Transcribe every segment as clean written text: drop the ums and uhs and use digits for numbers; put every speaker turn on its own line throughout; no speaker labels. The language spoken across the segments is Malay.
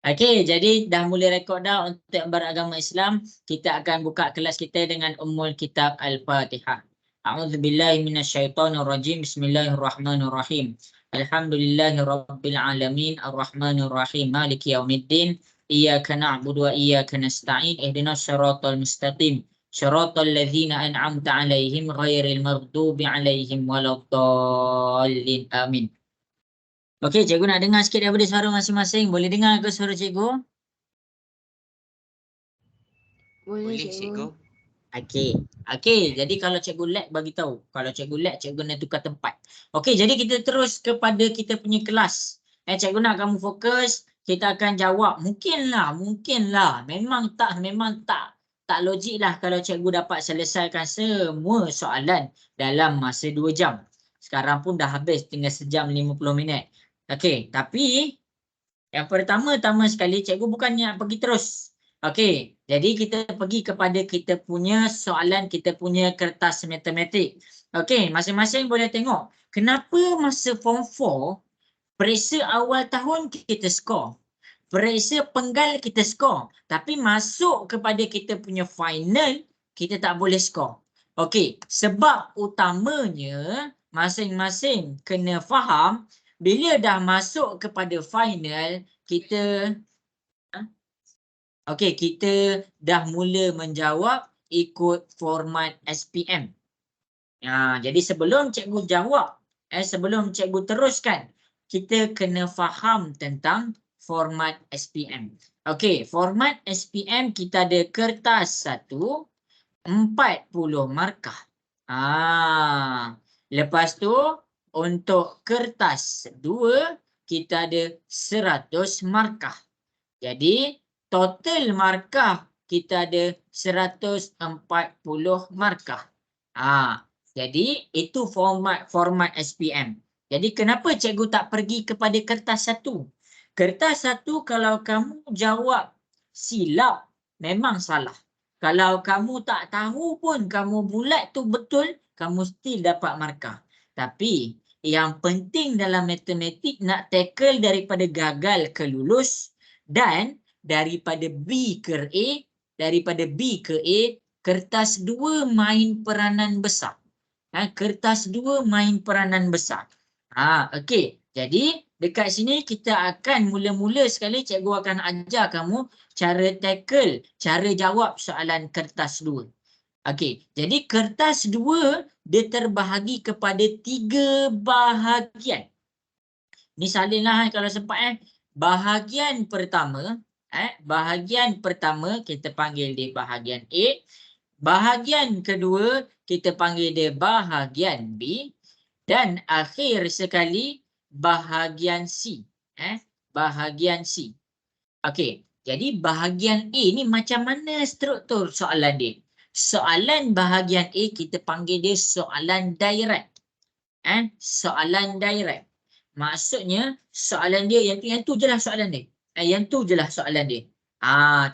Okey, jadi dah mula rekod dah untuk beragama Islam. Kita akan buka kelas kita dengan Ummul Kitab Al-Fatihah. A'udzubillahi minasyaitonirrajim. Bismillahirrahmanirrahim. Alhamdulillahirabbil alamin, arrahmanirrahim, maliki yaumiddin. Iyyaka na'budu wa iyyaka nasta'in. Ihdinas siratal mustaqim. Shiratal ladzina an'amta 'alaihim ghairil maghdubi 'alaihim waladdallin. Amin. Okey, cikgu nak dengar sikit daripada suara masing-masing. Boleh dengar ke suara cikgu?
Boleh cikgu.
Okey. Okey, jadi kalau cikgu lag bagi tahu. Kalau cikgu lag, cikgu nak tukar tempat. Okey, jadi kita terus kepada kita punya kelas. Cikgu nak kamu fokus. Kita akan jawab. Mungkinlah. Memang tak logik lah kalau cikgu dapat selesaikan semua soalan dalam masa 2 jam. Sekarang pun dah habis, tinggal sejam 50 minit. Okey, tapi yang pertama-tama sekali cikgu bukannya pergi terus. Okey, jadi kita pergi kepada kita punya soalan, kita punya kertas matematik. Okey, masing-masing boleh tengok. Kenapa masa form 4, periksa awal tahun kita skor. Periksa penggal kita skor. Tapi masuk kepada kita punya final, kita tak boleh skor. Okey, sebab utamanya masing-masing kena faham bila dah masuk kepada final, kita kita dah mula menjawab ikut format SPM. Jadi sebelum cikgu jawab, sebelum cikgu teruskan, kita kena faham tentang format SPM. Okey, format SPM kita ada kertas 1, 40 markah. Lepas tu untuk kertas 2 kita ada 100 markah. Jadi total markah kita ada 140 markah. Jadi itu format SPM. Jadi kenapa cikgu tak pergi kepada kertas 1? Kertas 1 kalau kamu jawab silap memang salah. Kalau kamu tak tahu pun kamu bulat tu betul, kamu still dapat markah. Tapi yang penting dalam matematik nak tackle daripada gagal ke lulus dan daripada B ke A, kertas 2 main peranan besar. Kertas 2 main peranan besar. Okey. Jadi dekat sini kita akan mula-mula sekali cikgu akan ajar kamu cara tackle, cara jawab soalan kertas 2. Okey. Jadi kertas 2 dia terbahagi kepada 3 bahagian. Ni salinlah kalau sempat Bahagian pertama kita panggil dia bahagian A. Bahagian kedua kita panggil dia bahagian B. Dan akhir sekali bahagian C. Bahagian C. Okey, jadi bahagian A ni macam mana struktur soalan dia? Soalan bahagian A kita panggil dia soalan direct. Soalan direct. Maksudnya soalan dia yang tu je lah soalan dia. Yang tu je lah soalan dia.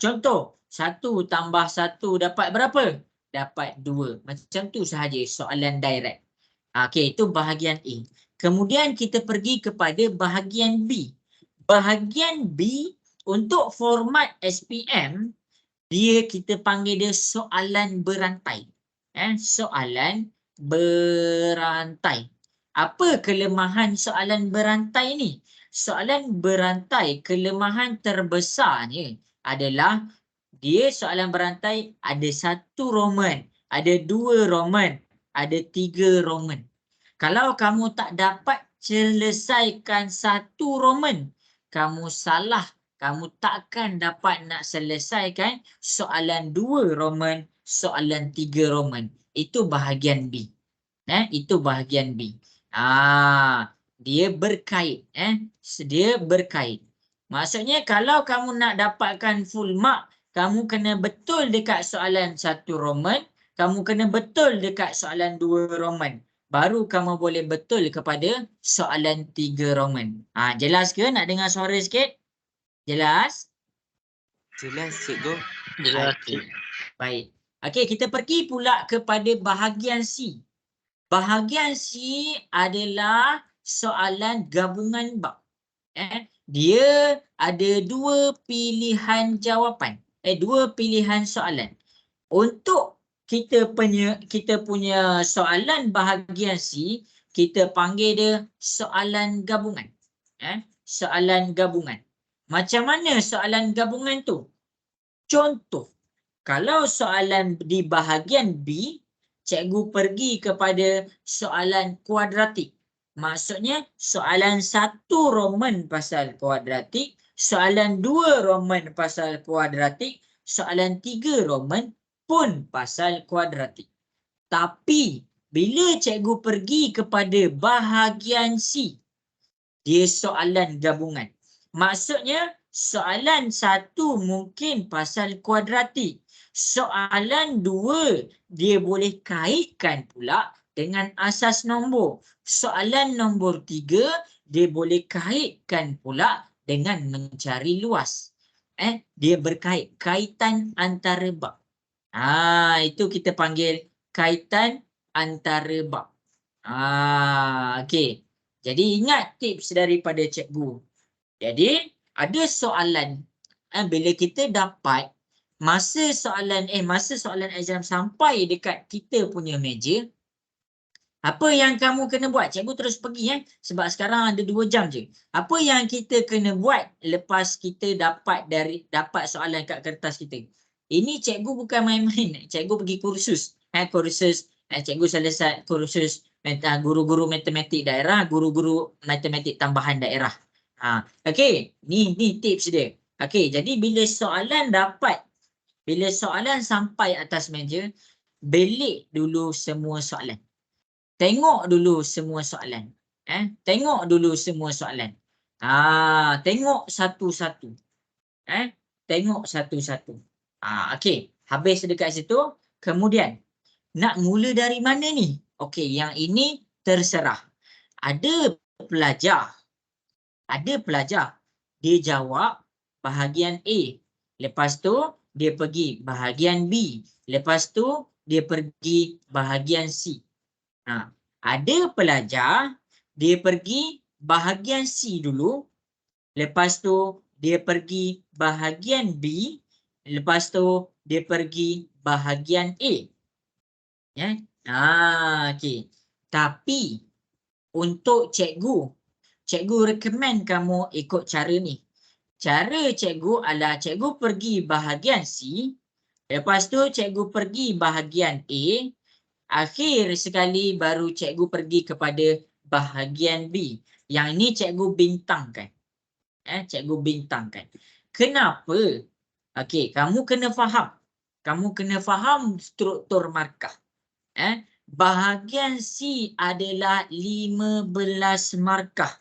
Contoh, 1 tambah 1 dapat berapa? Dapat 2. Macam tu sahaja soalan direct. Okey, itu bahagian A. Kemudian kita pergi kepada bahagian B. Bahagian B untuk format SPM, dia kita panggil dia soalan berantai. Soalan berantai. Apa kelemahan soalan berantai ni? Soalan berantai, kelemahan terbesarnya adalah dia soalan berantai ada 1 Roman, ada 2 Roman, ada 3 Roman. Kalau kamu tak dapat selesaikan 1 Roman, kamu salah. Kamu takkan dapat nak selesaikan soalan 2 Roman, soalan 3 Roman. Itu bahagian B. Itu bahagian B. Dia berkait. Dia berkait. Maksudnya kalau kamu nak dapatkan full mark, kamu kena betul dekat soalan 1 Roman, kamu kena betul dekat soalan 2 Roman. Baru kamu boleh betul kepada soalan 3 Roman. Jelas ke? Nak dengar suara sikit? Jelas?
Jelas cikgu.
Jelas.
Okey. Baik. Okey, kita pergi pula kepada bahagian C. Bahagian C adalah soalan gabungan bab. Dia ada dua pilihan jawapan. Dua pilihan soalan. Untuk kita punya soalan bahagian C, kita panggil dia soalan gabungan. Soalan gabungan. Macam mana soalan gabungan tu? Contoh, kalau soalan di bahagian B, cikgu pergi kepada soalan kuadratik. Maksudnya soalan 1 Roman pasal kuadratik, soalan 2 Roman pasal kuadratik, soalan 3 Roman pun pasal kuadratik. Tapi bila cikgu pergi kepada bahagian C, dia soalan gabungan. Maksudnya soalan 1 mungkin pasal kuadratik. Soalan 2 dia boleh kaitkan pula dengan asas nombor. Soalan nombor 3 dia boleh kaitkan pula dengan mencari luas. Dia berkait, kaitan antara bab. Itu kita panggil kaitan antara bab. Okey. Jadi ingat tips daripada cikgu. Jadi ada soalan bila kita dapat masa soalan exam sampai dekat kita punya meja, apa yang kamu kena buat? Cikgu terus pergi sebab sekarang ada 2 jam je. Apa yang kita kena buat lepas kita dapat soalan kat kertas kita? Ini cikgu bukan main-main. Cikgu pergi kursus. Cikgu selesai kursus guru-guru matematik daerah, guru-guru matematik tambahan daerah. Okey, ni tips dia. Okey, jadi bila soalan sampai atas meja, belik dulu semua soalan. Tengok dulu semua soalan. Tengok dulu semua soalan. Tengok satu-satu. Tengok satu-satu. Okey, habis dekat situ. Kemudian, nak mula dari mana ni? Okey, yang ini terserah. Ada pelajar, dia jawab bahagian A. Lepas tu, dia pergi bahagian B. Lepas tu, dia pergi bahagian C. Ada pelajar, dia pergi bahagian C dulu. Lepas tu, dia pergi bahagian B. Lepas tu, dia pergi bahagian A. Okey. Tapi untuk cikgu recommend kamu ikut cara ni. Cara cikgu adalah cikgu pergi bahagian C, lepas tu cikgu pergi bahagian A, akhir sekali baru cikgu pergi kepada bahagian B. Yang ni cikgu bintangkan. Cikgu bintangkan. Kenapa? Okey, kamu kena faham. Kamu kena faham struktur markah. Bahagian C adalah 15 markah.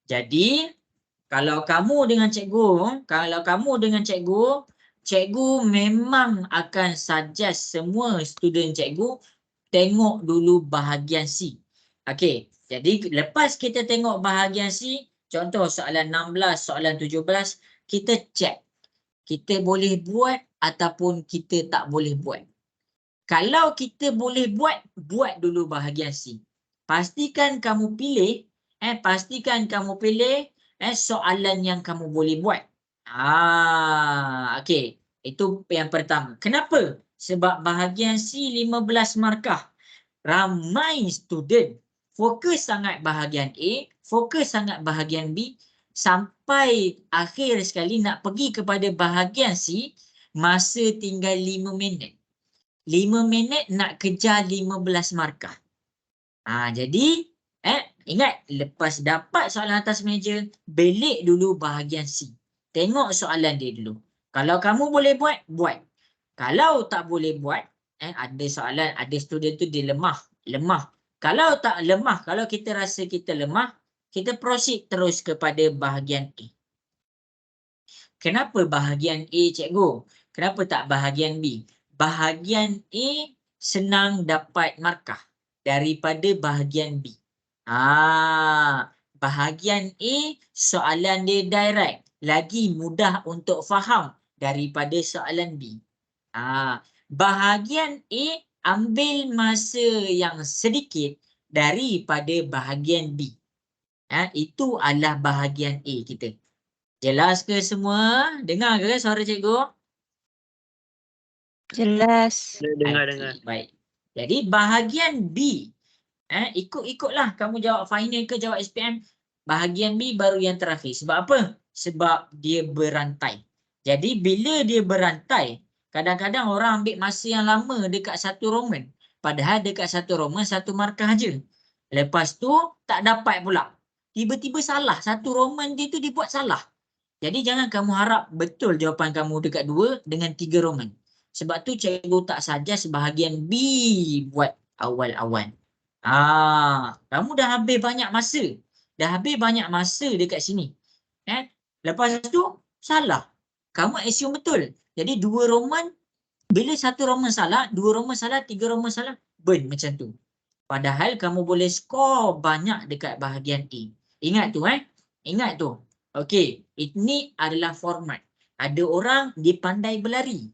Jadi, kalau kamu dengan cikgu, cikgu memang akan suggest semua student cikgu tengok dulu bahagian C. Okey, jadi lepas kita tengok bahagian C, contoh soalan 16, soalan 17, kita check. Kita boleh buat ataupun kita tak boleh buat. Kalau kita boleh buat dulu bahagian C. Pastikan kamu pilih soalan yang kamu boleh buat. Okey. Itu yang pertama. Kenapa? Sebab bahagian C 15 markah. Ramai student fokus sangat bahagian A, fokus sangat bahagian B, sampai akhir sekali nak pergi kepada bahagian C, masa tinggal 5 minit. 5 minit nak kejar 15 markah. Jadi ingat, lepas dapat soalan atas meja, belik dulu bahagian C. Tengok soalan dia dulu. Kalau kamu boleh buat. Kalau tak boleh buat, ada soalan, ada student tu dia lemah. Kalau tak lemah, kalau kita rasa kita lemah, kita proceed terus kepada bahagian A. Kenapa bahagian A, cikgu? Kenapa tak bahagian B? Bahagian A senang dapat markah daripada bahagian B. Bahagian A soalan dia direct. lagi mudah untuk faham daripada soalan B. Bahagian A ambil masa yang sedikit daripada bahagian B. Itu adalah bahagian A kita. Jelas ke semua? Dengar ke suara cikgu?
Jelas.
Dengar.
Baik. Jadi bahagian B, ikut-ikutlah kamu jawab final ke jawab SPM. Bahagian B baru yang terakhir. Sebab apa? Sebab dia berantai. Jadi bila dia berantai, kadang-kadang orang ambil masa yang lama dekat satu roman. Padahal dekat satu roman satu markah je. Lepas tu tak dapat pula. Tiba-tiba salah. Satu roman dia tu dibuat salah. Jadi jangan kamu harap betul jawapan kamu dekat 2 dengan 3 roman. Sebab tu cikgu tak saja sebahagian B buat awal-awal. Kamu dah habis banyak masa. Dah habis banyak masa dekat sini. Lepas tu salah. Kamu assume betul. Jadi 2 roman, bila satu roman salah, 2 roman salah, 3 roman salah, burn macam tu. Padahal kamu boleh skor banyak dekat bahagian A. Ingat tu Ingat tu. Okey, ini adalah format. Ada orang dia pandai berlari.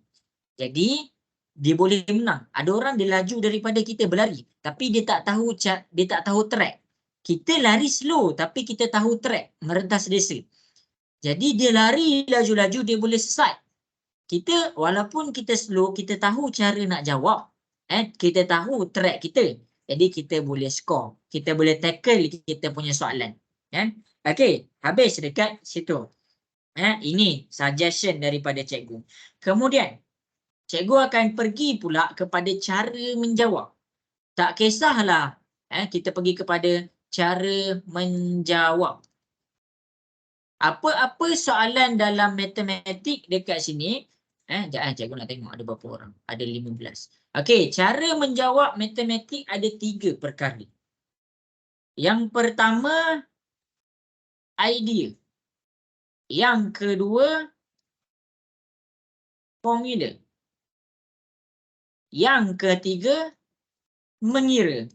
Jadi dia boleh menang. Ada orang dia laju daripada kita berlari, tapi dia tak tahu track. Kita lari slow tapi kita tahu track, merentas desa. Jadi dia lari laju-laju dia boleh sesat. Kita walaupun kita slow, kita tahu cara nak jawab. Kita tahu track kita. Jadi kita boleh score. Kita boleh tackle kita punya soalan. Okey, habis dekat situ. Ini suggestion daripada cikgu. Kemudian cikgu akan pergi pula kepada cara menjawab. Tak kisahlah kita pergi kepada cara menjawab. Apa-apa soalan dalam matematik dekat sini, cikgu nak tengok ada berapa orang. Ada 15. Okey, cara menjawab matematik ada 3 perkara. Yang pertama, idea. Yang kedua, formula. Yang ketiga, mengira.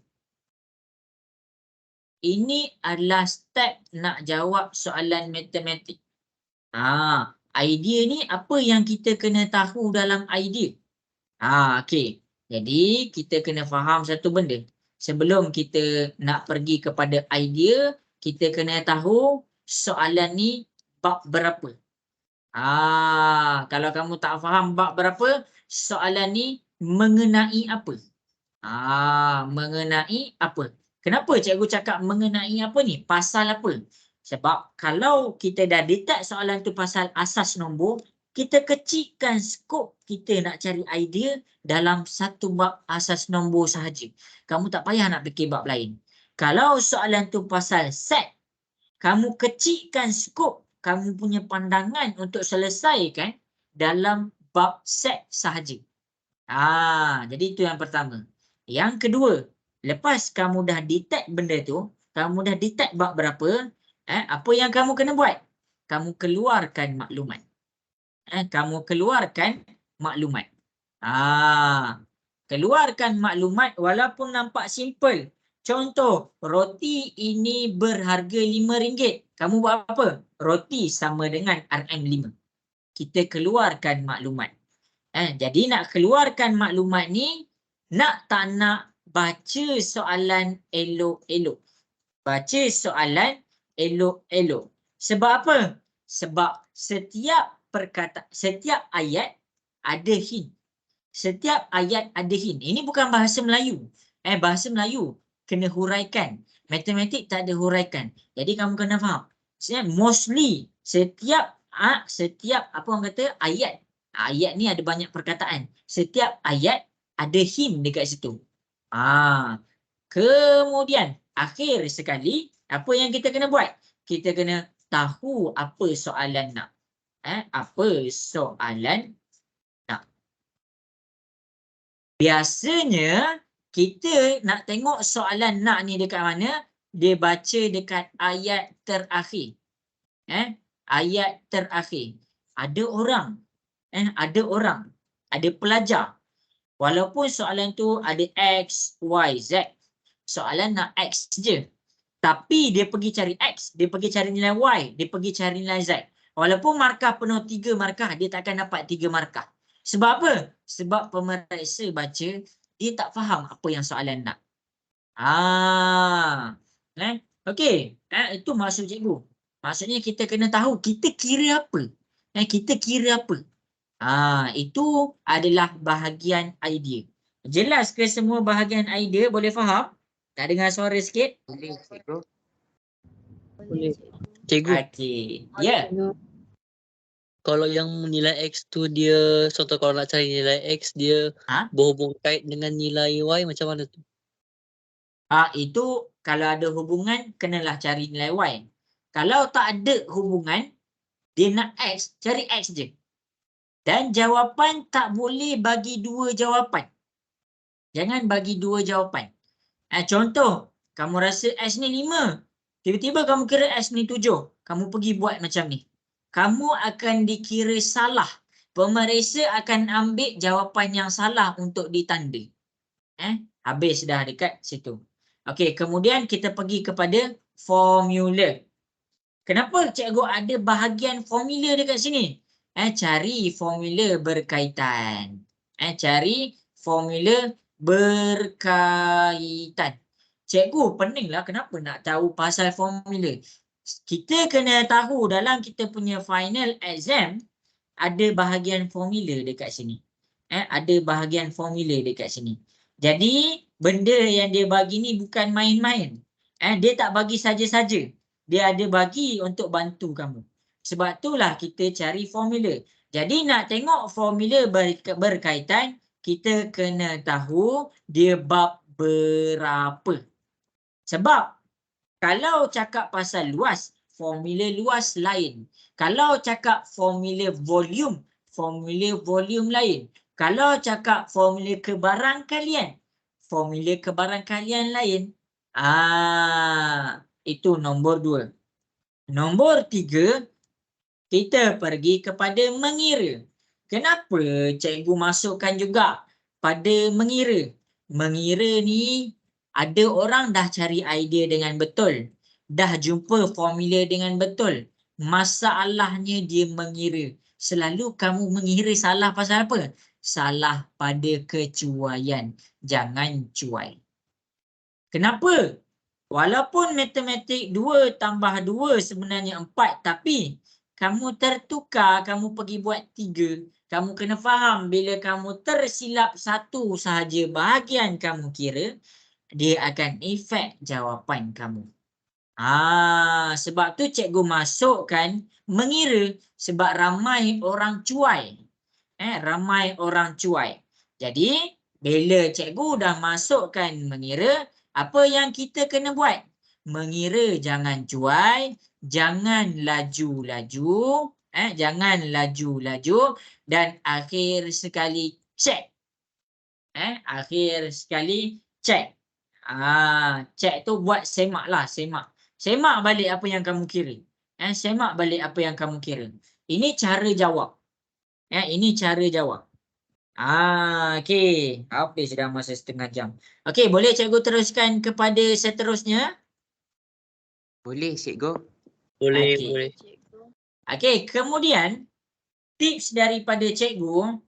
Ini adalah step nak jawab soalan matematik. Idea ni apa yang kita kena tahu dalam idea? Okey. Jadi kita kena faham satu benda. Sebelum kita nak pergi kepada idea, kita kena tahu soalan ni bab berapa. Kalau kamu tak faham bab berapa, soalan ni mengenai apa? Mengenai apa? Kenapa cikgu cakap mengenai apa ni? Pasal apa? Sebab kalau kita dah detect soalan tu pasal asas nombor, kita kecilkan skop kita nak cari idea dalam satu bab asas nombor sahaja. Kamu tak payah nak fikir bab lain. Kalau soalan tu pasal set, kamu kecilkan skop kamu punya pandangan untuk selesaikan dalam bab set sahaja. Jadi itu yang pertama. Yang kedua, lepas kamu dah detect benda tu, kamu dah detect bab berapa, apa yang kamu kena buat? Kamu keluarkan maklumat. Kamu keluarkan maklumat. Keluarkan maklumat walaupun nampak simple. Contoh, roti ini berharga RM5. Kamu buat apa? Roti sama dengan RM5. Kita keluarkan maklumat. Jadi nak keluarkan maklumat ni, nak tak nak baca soalan elok-elok. Baca soalan elok-elok. Sebab apa? Sebab setiap ayat ada hint. Setiap ayat ada hint. Ini bukan bahasa Melayu. Bahasa Melayu kena huraikan. Matematik tak ada huraikan. Jadi kamu kena faham. Mostly setiap apa orang kata ayat. Ayat ni ada banyak perkataan. Setiap ayat ada hint dekat situ. Kemudian akhir sekali apa yang kita kena buat? Kita kena tahu apa soalan nak. Apa soalan nak. Biasanya kita nak tengok soalan nak ni dekat mana? Dia baca dekat ayat terakhir. Ayat terakhir. Ada orang, ada pelajar. Walaupun soalan tu ada X, Y, Z. Soalan nak X je. Tapi dia pergi cari X, dia pergi cari nilai Y, dia pergi cari nilai Z. Walaupun markah penuh 3 markah, dia takkan dapat 3 markah. Sebab apa? Sebab pemeriksa baca, dia tak faham apa yang soalan nak. Okey. Itu maksud cikgu. Maksudnya kita kena tahu kita kira apa. Kita kira apa. Itu adalah bahagian idea. Jelas ke semua bahagian idea? Boleh faham? Tak dengar suara sikit?
Boleh, cikgu.
Boleh.
Cikgu.
Cikgu,
Okey. Ya.
kalau yang nilai X tu dia, contoh kalau nak cari nilai X dia
Ha?
berhubung kait dengan nilai Y, macam mana tu?
Itu kalau ada hubungan, kenalah cari nilai Y. Kalau tak ada hubungan, dia nak X, cari X je. Dan jawapan tak boleh bagi 2 jawapan. Jangan bagi 2 jawapan. Contoh, kamu rasa X ni 5. Tiba-tiba kamu kira X ni 7. Kamu pergi buat macam ni. Kamu akan dikira salah. Pemeriksa akan ambil jawapan yang salah untuk ditanda. Habis dah dekat situ. Okey, kemudian kita pergi kepada formula. Kenapa cikgu ada bahagian formula dekat sini? Cari formula berkaitan. Cari formula berkaitan. Cikgu peninglah kenapa nak tahu pasal formula. Kita kena tahu dalam kita punya final exam ada bahagian formula dekat sini. Ada bahagian formula dekat sini. Jadi benda yang dia bagi ni bukan main-main. Dia tak bagi saja-saja. Dia ada bagi untuk bantu kamu. Sebab itulah kita cari formula. Jadi nak tengok formula berkaitan, kita kena tahu dia bab berapa. Sebab kalau cakap pasal luas, formula luas lain. Kalau cakap formula volume lain. Kalau cakap formula kebarangkalian lain. Itu nombor 2. Nombor 3, kita pergi kepada mengira. Kenapa cikgu masukkan juga pada mengira? Mengira ni ada orang dah cari idea dengan betul. Dah jumpa formula dengan betul. Masalahnya dia mengira. Selalu kamu mengira salah pasal apa? Salah pada kecuaian. Jangan cuai. Kenapa? Walaupun matematik 2 tambah 2 sebenarnya 4, tapi kamu tertukar, kamu pergi buat 3. Kamu kena faham bila kamu tersilap satu sahaja bahagian kamu kira, dia akan efek jawapan kamu. Sebab tu cikgu masukkan mengira sebab ramai orang cuai. Ramai orang cuai. Jadi bila cikgu dah masukkan mengira, apa yang kita kena buat? Mengira jangan cuai, jangan laju-laju, dan akhir sekali cek. Akhir sekali cek. Cek tu buat semak lah, semak. Semak balik apa yang kamu kira. Semak balik apa yang kamu kira. Ini cara jawab. Ini cara jawab. Okey. Habis dah masa setengah jam. Okey, boleh cikgu teruskan kepada seterusnya?
Boleh, cikgu.
Boleh,
Okey.
boleh.
Okey, kemudian tips daripada cikgu,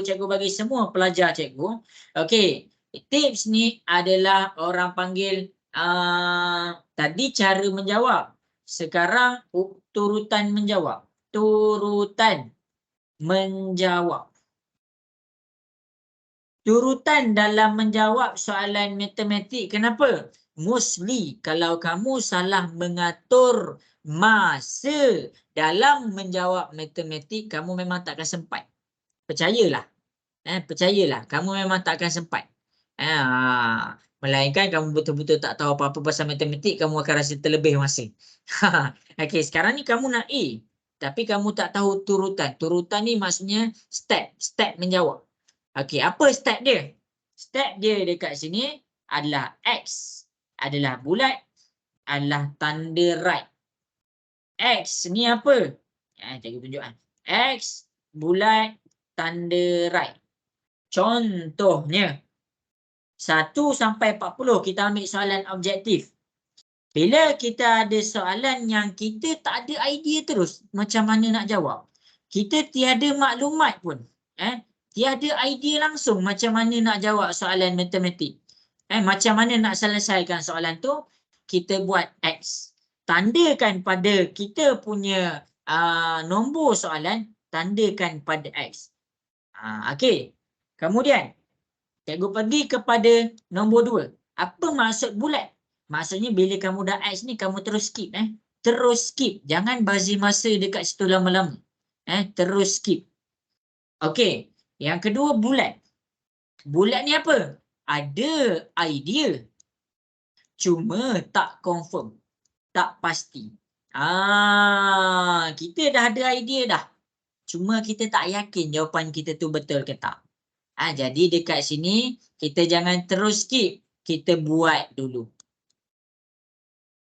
cikgu bagi semua pelajar cikgu. Okey, tips ni adalah orang panggil tadi cara menjawab. Sekarang turutan menjawab. Turutan menjawab. Turutan dalam menjawab soalan matematik. Kenapa? Mostly kalau kamu salah mengatur masa dalam menjawab matematik, kamu memang takkan sempat. Percayalah. Percayalah, kamu memang takkan sempat. Melainkan kamu betul-betul tak tahu apa-apa pasal matematik, kamu akan rasa terlebih masa. Okey, sekarang ni kamu nak A, tapi kamu tak tahu turutan. Turutan ni maksudnya step menjawab. Okey, apa step dia? Step dia dekat sini adalah X adalah bulat, adalah tanda right. X ni apa? Cikgu tunjukkan. X bulat, tanda right. Contohnya 1 sampai 40 kita ambil soalan objektif. Bila kita ada soalan yang kita tak ada idea terus macam mana nak jawab. Kita tiada maklumat pun. Tiada idea langsung macam mana nak jawab soalan matematik. Macam mana nak selesaikan soalan tu, kita buat X. Tandakan pada kita punya nombor soalan, tandakan pada X. Okey. Kemudian, cikgu pergi kepada nombor 2. Apa maksud bulat? Maksudnya bila kamu dah X ni, kamu terus skip. Terus skip. Jangan bazir masa dekat situ lama-lama. Terus skip. Okey. Yang kedua, bulat. Bulat ni apa? Ada idea. Cuma tak confirm. Tak pasti. Kita dah ada idea dah. Cuma kita tak yakin jawapan kita tu betul ke tak. Jadi dekat sini, kita jangan terus skip. Kita buat dulu.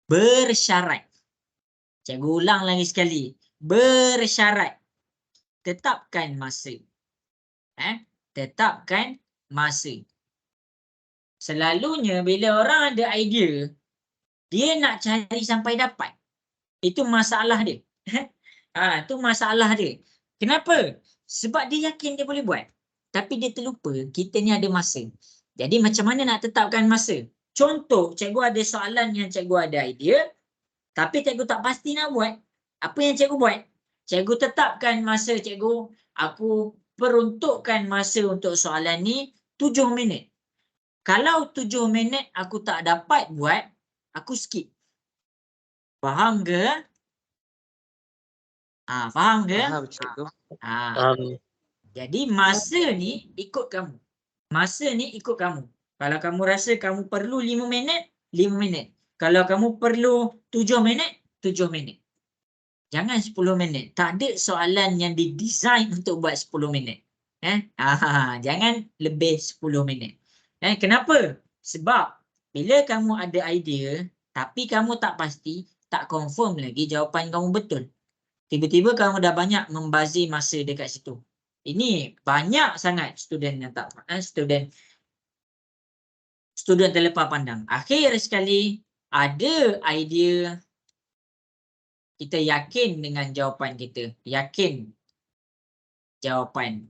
Bersyarat. Cikgu ulang lagi sekali. Bersyarat. Tetapkan masa. Tetapkan masa. Selalunya bila orang ada idea, dia nak cari sampai dapat. Itu masalah dia. Itu masalah dia. Kenapa? Sebab dia yakin dia boleh buat. Tapi dia terlupa kita ni ada masa. Jadi macam mana nak tetapkan masa? Contoh, cikgu ada soalan yang cikgu ada idea, tapi cikgu tak pasti nak buat. Apa yang cikgu buat? Cikgu tetapkan masa cikgu. Aku peruntukkan masa untuk soalan ni 7 minit. Kalau 7 minit aku tak dapat buat, aku skip. Faham ke? Faham ke?
Faham, cikgu.
Jadi masa ni ikut kamu. Masa ni ikut kamu. Kalau kamu rasa kamu perlu 5 minit, 5 minit. Kalau kamu perlu 7 minit, 7 minit. Jangan 10 minit. Tak ada soalan yang didesain untuk buat 10 minit. Jangan lebih 10 minit. Kenapa? Sebab bila kamu ada idea, tapi kamu tak pasti, tak confirm lagi jawapan kamu betul. Tiba-tiba kamu dah banyak membazir masa dekat situ. Ini banyak sangat student yang tak student terlepas pandang. Akhir sekali, ada idea, kita yakin dengan jawapan kita. Yakin jawapan.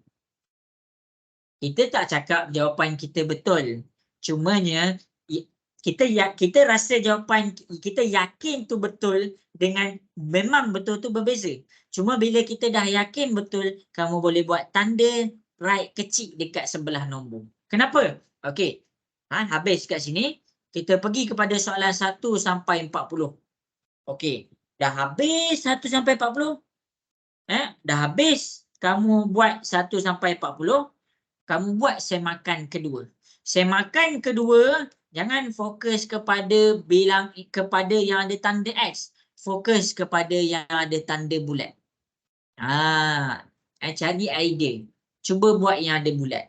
Kita tak cakap jawapan kita betul. Cumanya kita rasa jawapan kita yakin tu betul dengan memang betul tu berbeza. Cuma bila kita dah yakin betul, kamu boleh buat tanda right kecil dekat sebelah nombor. Kenapa? Okey. Habis kat sini, kita pergi kepada soalan 1 sampai 40. Okey. Dah habis 1 sampai 40? Dah habis kamu buat 1 sampai 40, kamu buat semakan kedua. Semakan kedua, jangan fokus kepada kepada yang ada tanda X. Fokus kepada yang ada tanda bulat. Cari idea. Cuba buat yang ada bulat.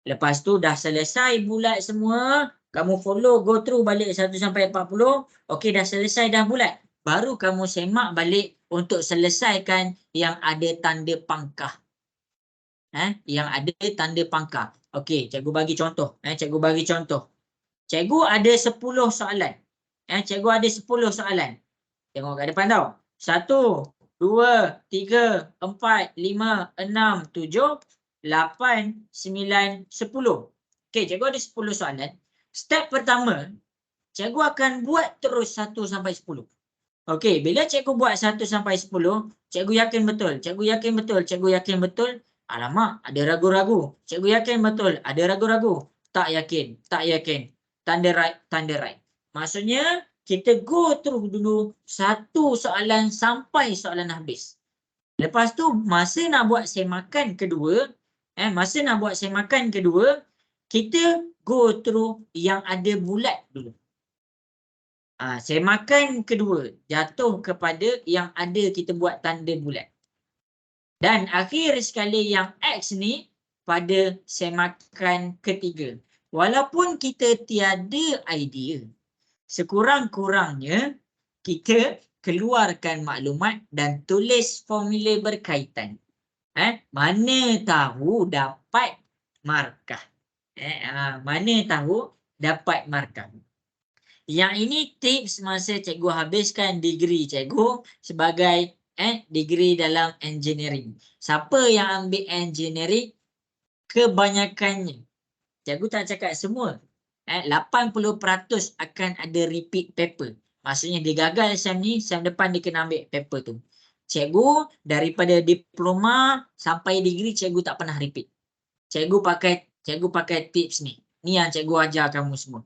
Lepas tu dah selesai bulat semua, kamu follow, go through balik 1 sampai 40. Okey, dah selesai dah bulat. Baru kamu semak balik untuk selesaikan yang ada tanda pangkah. Yang ada tanda pangkah. Okey, cikgu bagi contoh. Cikgu bagi contoh. Cikgu ada 10 soalan. Cikgu ada 10 soalan. Tengok kat depan tau. 1, 2, 3, 4, 5, 6, 7, 8, 9, 10. Okey, cikgu ada 10 soalan. Step pertama, cikgu akan buat terus 1 sampai 10. Okey, bila cikgu buat 1 sampai 10, cikgu yakin betul. Cikgu yakin betul. Cikgu yakin betul. Alamak, ada ragu-ragu. Cikgu yakin betul. Ada ragu-ragu. Tak yakin. Tak yakin. Tanda right. Tanda right. Maksudnya, kita go through dulu satu soalan sampai soalan habis. Lepas tu, masa nak buat semakan kedua, kita go through yang ada bulat dulu. Semakan kedua jatuh kepada yang ada kita buat tanda bulat. Dan akhir sekali yang X ni pada semakan ketiga. Walaupun kita tiada idea, sekurang-kurangnya kita keluarkan maklumat dan tulis formula berkaitan. Mana tahu dapat markah. Mana tahu dapat markah. Yang ini tips masa cikgu habiskan degree cikgu sebagai degree dalam engineering. Siapa yang ambil engineering, kebanyakannya, cikgu tak cakap semua, 80% akan ada repeat paper. Maksudnya dia gagal SEM ni, SEM depan dia kena ambil paper tu. Cikgu daripada diploma sampai degree cikgu tak pernah repeat. Cikgu pakai tips ni. Ni yang cikgu ajar kamu semua.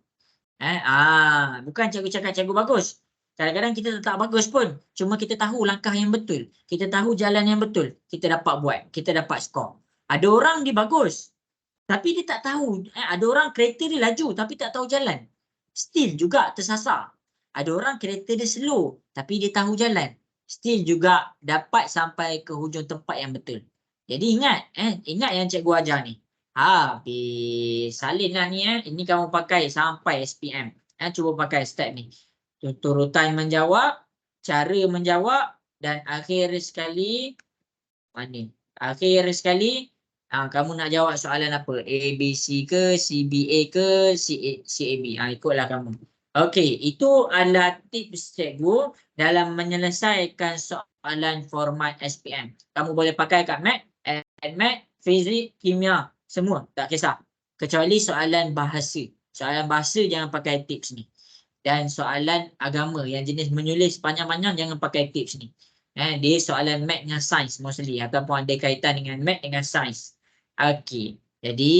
Bukan cikgu cakap cikgu bagus. Kadang-kadang kita tak bagus pun. Cuma kita tahu langkah yang betul. Kita tahu jalan yang betul. Kita dapat buat. Kita dapat skor. Ada orang dia bagus, tapi dia tak tahu. Ada orang kereta dia laju tapi tak tahu jalan. Still juga tersasar. Ada orang kereta dia slow tapi dia tahu jalan. Still juga dapat sampai ke hujung tempat yang betul. Jadi ingat, ingat yang cikgu ajar ni. Habis salin lah ni. Ini kamu pakai sampai SPM. Cuba pakai step ni. Turutan menjawab, cara menjawab, dan akhir sekali, mana? Akhir sekali, kamu nak jawab soalan apa? ABC ke, CBA ke, CAB. Ikutlah kamu. Okey, itu adalah tips cikgu dalam menyelesaikan soalan format SPM. Kamu boleh pakai kat Math, Math, Fizik, Kimia, semua. Tak kisah. Kecuali soalan bahasa. Soalan bahasa jangan pakai tips ni. Dan soalan agama yang jenis menulis panjang-panjang jangan pakai tips ni. Dia soalan Math dengan Sains mostly. Ataupun ada kaitan dengan Math dengan Sains. Okey. Jadi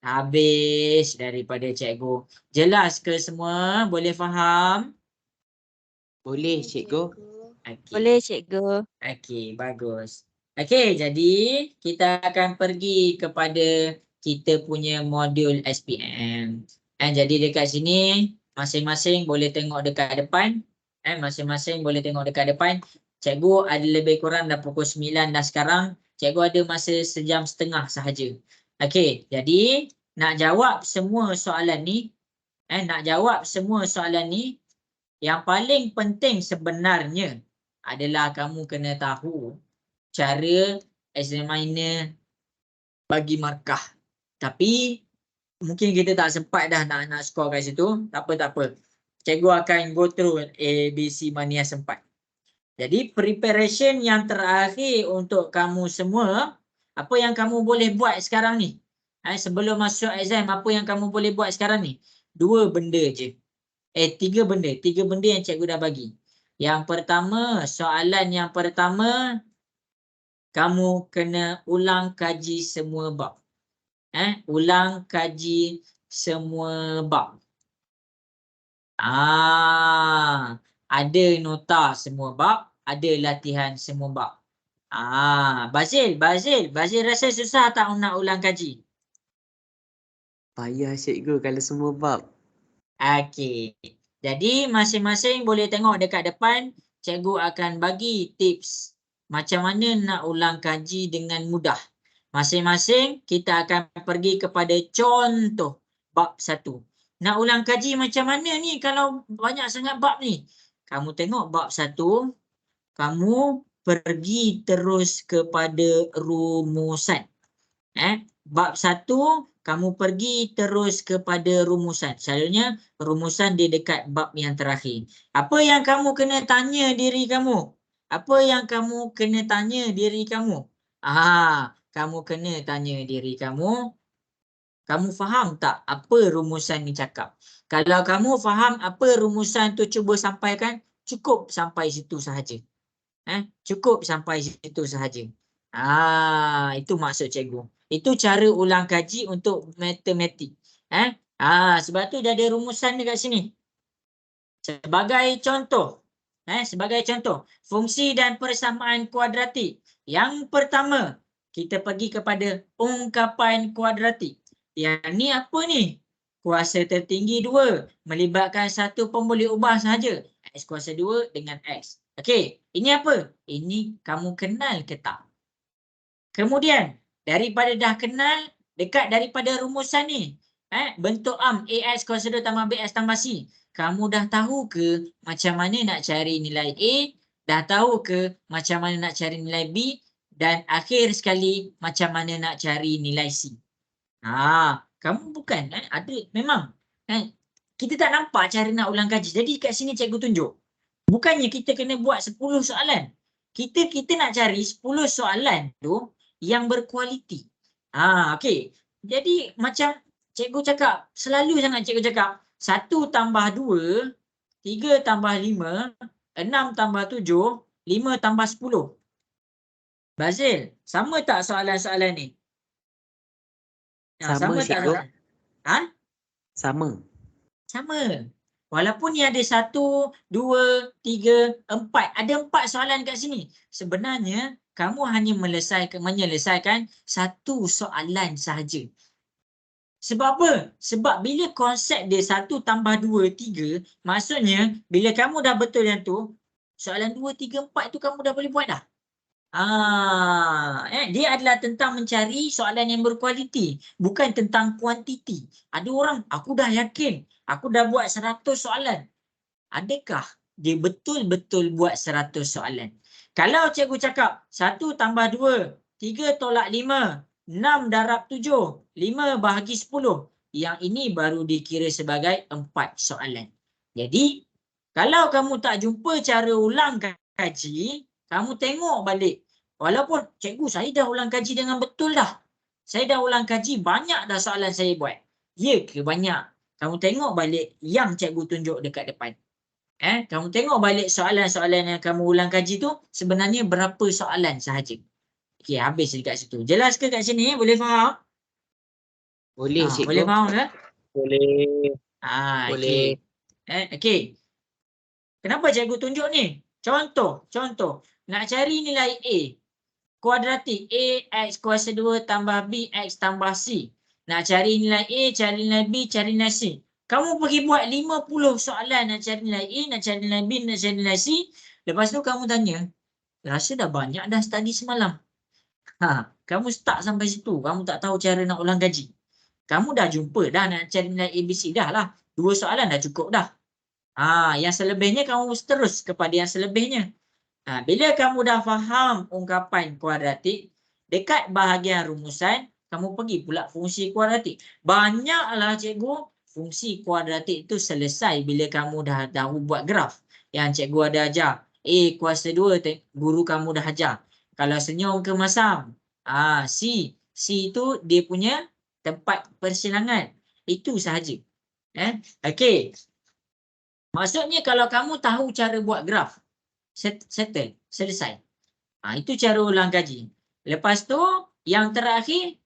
habis daripada cikgu. Jelas ke semua? Boleh faham?
Boleh cikgu.
Okay.
Boleh cikgu.
Okey, bagus. Okey, jadi kita akan pergi kepada kita punya modul SPM. Jadi dekat sini masing-masing boleh tengok dekat depan. Masing-masing boleh tengok dekat depan. Cikgu ada lebih kurang dah pukul 9 dah sekarang. Cikgu ada masa 1.5 jam sahaja. Okey, jadi nak jawab semua soalan ni, yang paling penting sebenarnya adalah kamu kena tahu cara examiner bagi markah. Tapi mungkin kita tak sempat dah nak skor kat situ. Tak apa. Cikgu akan go through ABC mana yang sempat. Jadi preparation yang terakhir untuk kamu semua, apa yang kamu boleh buat sekarang ni? Sebelum masuk exam, apa yang kamu boleh buat sekarang ni? 2 benda je. 3 benda. 3 benda yang cikgu dah bagi. Yang pertama, soalan yang pertama, kamu kena ulang kaji semua bab. Ulang kaji semua bab. Ada nota semua bab, ada latihan semua bab. Bazil rasa susah tak nak ulang kaji?
Payah cikgu kalau semua bab.
Okey. Jadi masing-masing boleh tengok dekat depan, cikgu akan bagi tips macam mana nak ulang kaji dengan mudah. Masing-masing kita akan pergi kepada contoh bab 1. Nak ulang kaji macam mana ni kalau banyak sangat bab ni? Kamu tengok bab 1, kamu pergi terus kepada rumusan. Bab 1, kamu pergi terus kepada rumusan. Selalunya rumusan dia dekat bab yang terakhir. Apa yang kamu kena tanya diri kamu? Kamu kena tanya diri kamu. Kamu faham tak apa rumusan ni cakap? Kalau kamu faham apa rumusan tu cuba sampaikan, cukup sampai situ sahaja. Cukup sampai situ sahaja. Itu maksud cikgu. Itu cara ulang kaji untuk matematik. Sebab tu dah ada rumusan dekat sini. Sebagai contoh, fungsi dan persamaan kuadratik. Yang pertama, kita pergi kepada ungkapan kuadratik. Yang ni apa ni? Kuasa tertinggi 2 melibatkan satu pemboleh ubah sahaja. X kuasa 2 dengan X. Okey, ini apa? Ini kamu kenal ke tak? Kemudian, daripada dah kenal, dekat daripada rumusan ni, bentuk AX kuasa 2 tambah BX tambah C. Kamu dah tahu ke macam mana nak cari nilai A? Dah tahu ke macam mana nak cari nilai B? Dan akhir sekali, macam mana nak cari nilai C? Kamu bukan, ada memang. kita tak nampak cara nak ulang kaji. Jadi kat sini cikgu tunjuk. Bukannya kita kena buat 10 soalan. Kita nak cari 10 soalan tu yang berkualiti. Okey. Jadi macam cikgu cakap, selalu sangat cikgu cakap, 1 tambah 2, 3 tambah 5, 6 tambah 7, 5 tambah 10. Bazil, sama tak soalan-soalan ni?
Sama,
tak
cikgu.
soalan? Ha?
Sama.
Sama. Walaupun ni ada 1, 2, 3, 4. Ada 4 soalan kat sini. Sebenarnya, kamu hanya menyelesaikan 1 soalan sahaja. Sebab apa? Sebab bila konsep dia 1 tambah 2, 3, maksudnya bila kamu dah betul yang tu, soalan 2, 3, 4 tu kamu dah boleh buat dah. Dia adalah tentang mencari soalan yang berkualiti, bukan tentang kuantiti. Ada orang, aku dah yakin, aku dah buat 100 soalan. Adakah dia betul-betul buat 100 soalan? Kalau cikgu cakap 1 tambah 2, 3 tolak 5, 6 darab 7, 5 bahagi 10. Yang ini baru dikira sebagai 4 soalan. Jadi, kalau kamu tak jumpa cara ulang kaji, kamu tengok balik. Walaupun cikgu saya dah ulang kaji dengan betul dah. Saya dah ulang kaji, banyak dah soalan saya buat. Ya ke banyak? Kamu tengok balik yang cikgu tunjuk dekat depan. Kamu tengok balik soalan-soalan yang kamu ulang kaji tu sebenarnya berapa soalan sahaja. Okey, habis dekat situ. Jelas ke kat sini? Boleh faham?
Boleh, cikgu.
Boleh faham ke?
Boleh.
Okey. Okey. Kenapa cikgu tunjuk ni? Contoh. Nak cari nilai A. Kuadratik A, X kuasa 2 tambah B, X tambah C. Nak cari nilai A, cari nilai B, cari nilai C. Kamu pergi buat 50 soalan nak cari nilai A, nak cari nilai B, nak cari nilai C. Lepas tu kamu tanya, rasa dah banyak dah study semalam. Kamu start sampai situ. Kamu tak tahu cara nak ulang kaji. Kamu dah jumpa dah nak cari nilai A, B, C. Dah lah. 2 soalan dah cukup dah. Yang selebihnya kamu terus kepada yang selebihnya. Bila kamu dah faham ungkapan kuadratik, dekat bahagian rumusan, kamu pergi pula fungsi kuadratik. Banyaklah cikgu, fungsi kuadratik itu selesai bila kamu dah tahu buat graf. Yang cikgu ada ajar. A kuasa 2, guru kamu dah ajar. Kalau senyum ke masam. C itu dia punya tempat persilangan. Itu sahaja. Okey. Maksudnya kalau kamu tahu cara buat graf, settle, selesai. Itu cara ulang kaji. Lepas tu, yang terakhir,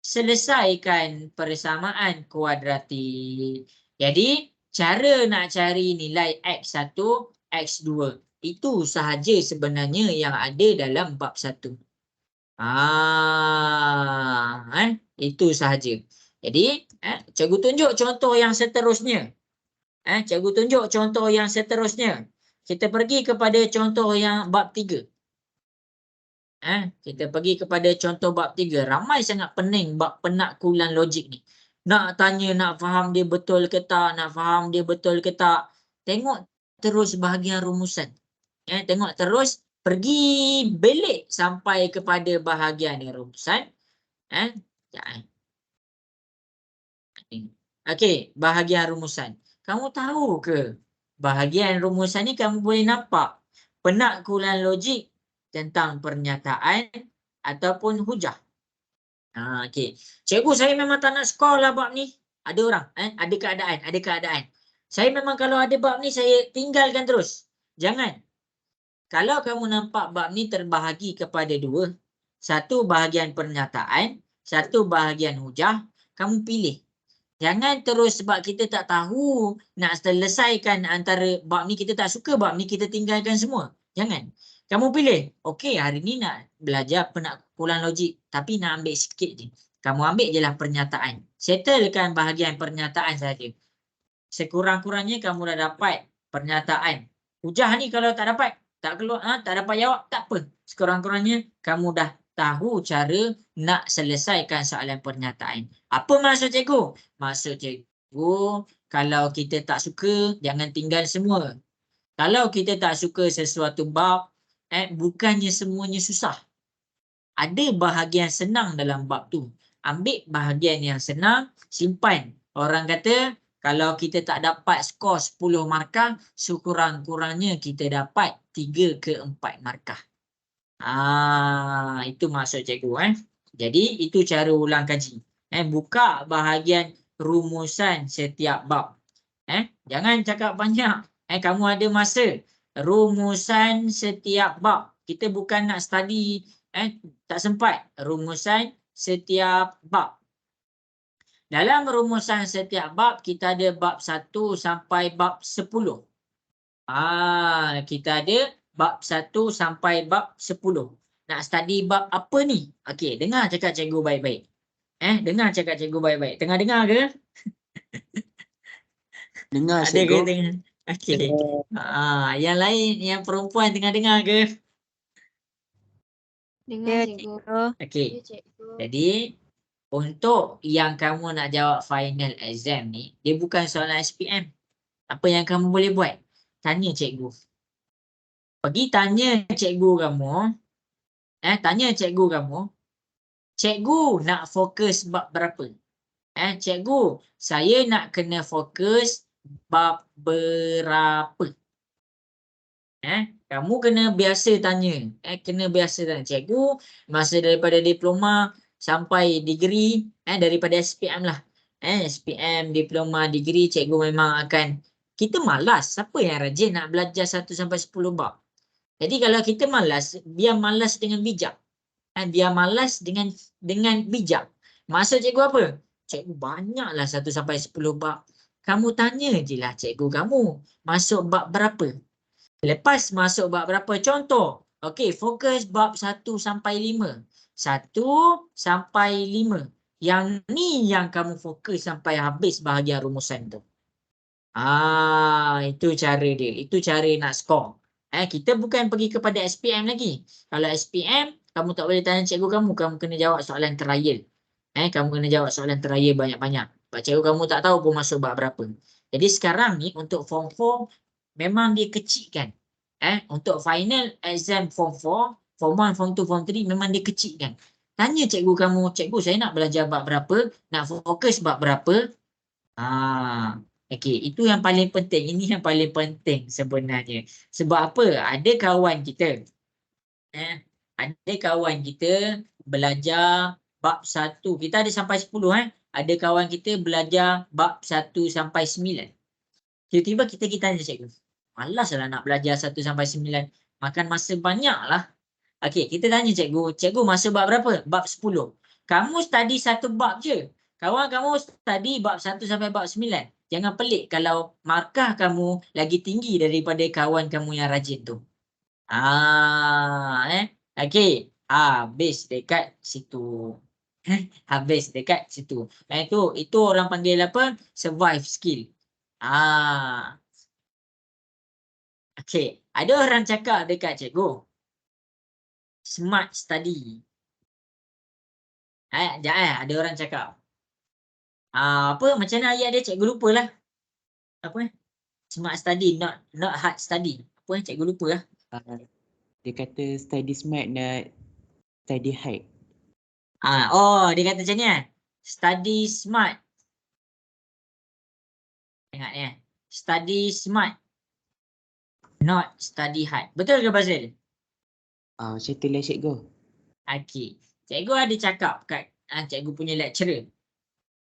selesaikan persamaan kuadratik. Jadi, cara nak cari nilai X1, X2. Itu sahaja sebenarnya yang ada dalam bab 1. Itu sahaja. Jadi, cikgu tunjuk contoh yang seterusnya. Cikgu tunjuk contoh yang seterusnya. Kita pergi kepada contoh yang bab 3. Kita pergi kepada contoh bab 3. Ramai sangat pening bab penaklukan logik ni. Nak tanya, nak faham dia betul ke tak, nak faham dia betul ke tak. Tengok terus bahagian rumusan. Tengok terus, pergi belik sampai kepada bahagian rumusan. Okey, bahagian rumusan. Kamu tahu ke bahagian rumusan ni kamu boleh nampak penaklukan logik tentang pernyataan ataupun hujah. Okey. Cikgu, saya memang tak nak skor lah bab ni. Ada orang, ada keadaan. Saya memang kalau ada bab ni saya tinggalkan terus. Jangan. Kalau kamu nampak bab ni terbahagi kepada 2, satu bahagian pernyataan, satu bahagian hujah, kamu pilih. Jangan terus sebab kita tak tahu nak selesaikan antara bab ni, kita tak suka bab ni, kita tinggalkan semua. Jangan. Kamu pilih. Okey, hari ni nak belajar penaklukan logik tapi nak ambil sikit je. Kamu ambil je lah pernyataan. Settlekan bahagian pernyataan saja. Sekurang-kurangnya kamu dah dapat pernyataan. Hujah ni kalau tak dapat, tak keluar, tak dapat jawab, tak apa. Sekurang-kurangnya kamu dah tahu cara nak selesaikan soalan pernyataan. Apa maksud cikgu? Maksud cikgu, kalau kita tak suka, jangan tinggal semua. Kalau kita tak suka sesuatu bab, bukannya semuanya susah. Ada bahagian senang dalam bab tu. Ambil bahagian yang senang, simpan. Orang kata, Kalau kita tak dapat skor 10 markah, sekurang-kurangnya kita dapat 3 ke 4 markah. Itu maksud cikgu. Jadi itu cara ulang kaji. Buka bahagian rumusan setiap bab. Jangan cakap banyak. Kamu ada masa. Rumusan setiap bab. Kita bukan nak study. Tak sempat. Rumusan setiap bab. Dalam rumusan setiap bab, kita ada bab 1 sampai bab 10. Kita ada bab 1 sampai bab 10. Nak study bab apa ni? Okey, dengar cakap cikgu baik-baik. Dengar cakap cikgu baik-baik. Tengah dengar ke?
Dengar
Ada ke
cikgu.
dengar? Okey. Yang lain, yang perempuan tengah dengar ke?
Dengar cikgu.
Okey.
Ya, cikgu.
Jadi, untuk yang kamu nak jawab final exam ni, dia bukan soalan SPM. Apa yang kamu boleh buat? Tanya cikgu. Pergi tanya cikgu kamu. Tanya cikgu kamu. Cikgu nak fokus bab berapa? Cikgu, saya nak kena fokus bab berapa? Kamu kena biasa tanya. Kena biasa tanya. Cikgu, masa daripada diploma sampai degree, daripada SPM lah. SPM, diploma, degree, cikgu memang akan, kita malas. Siapa yang rajin nak belajar 1 sampai 10 bab? Jadi kalau kita malas, biar malas dengan bijak. Biar malas dengan bijak. Maksud cikgu apa? Cikgu banyaklah 1 sampai 10 bab. Kamu tanya je lah cikgu kamu. Masuk bab berapa? Lepas masuk bab berapa? Contoh. Okey, fokus bab 1 sampai 5. 1 sampai 5. Yang ni yang kamu fokus sampai habis bahagian rumusan tu. Itu cara dia. Itu cara nak skor. Kita bukan pergi kepada SPM lagi. Kalau SPM, kamu tak boleh tanya cikgu kamu. Kamu kena jawab soalan trial. Kamu kena jawab soalan trial banyak-banyak. Sebab cikgu kamu tak tahu pun masuk bab berapa. Jadi sekarang ni untuk form 4, memang dia kecilkan. Untuk final exam form 4, form 1, form 2, form 3, memang dia kecilkan. Tanya cikgu kamu, cikgu saya nak belajar bab berapa, nak fokus bab berapa. Okey, itu yang paling penting. Ini yang paling penting sebenarnya. Sebab apa? Ada kawan kita. Ada kawan kita belajar bab 1. Kita ada sampai 10. Ada kawan kita belajar bab 1 sampai 9. Tiba-tiba kita tanya cikgu. Malaslah nak belajar 1 sampai 9. Makan masa banyak lah. Okey, kita tanya cikgu. Cikgu, masa bab berapa? Bab 10. Kamu study 1 bab je. Kawan kamu study bab 1 sampai bab 9. Jangan pelik kalau markah kamu lagi tinggi daripada kawan kamu yang rajin tu. Okey. Habis dekat situ. Habis dekat situ. Itu orang panggil apa? Survive skill. Okey. Ada orang cakap dekat cikgu. Smart study. Ada orang cakap. Apa? Macam mana ayat dia? Cikgu lupa lah. Apa? Smart study, not hard study. Apa? Cikgu lupa lah.
Dia kata study smart nak study hard.
Dia kata macam ni Study smart. Ingat ni Study smart, not study hard. Betul ke Bazil?
Macam tu lah cikgu.
Okey. Cikgu ada cakap kat cikgu punya lecturer.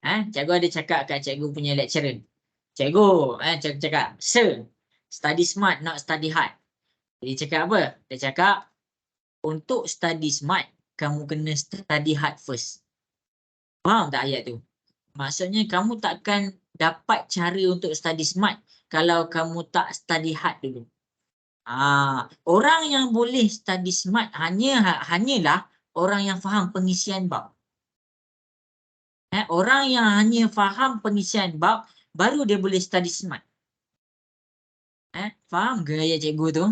Cikgu ada cakap kat cikgu punya lecturer. Cikgu, cikgu cakap, sir, study smart, not study hard. Jadi cakap apa? Dia cakap, untuk study smart, kamu kena study hard first. Faham tak ayat tu? Maksudnya kamu takkan dapat cara untuk study smart kalau kamu tak study hard dulu. Orang yang boleh study smart hanyalah orang yang faham pengisian bab. Orang yang hanya faham pengisian bab, baru dia boleh study smart. Faham ke ayat cikgu tu?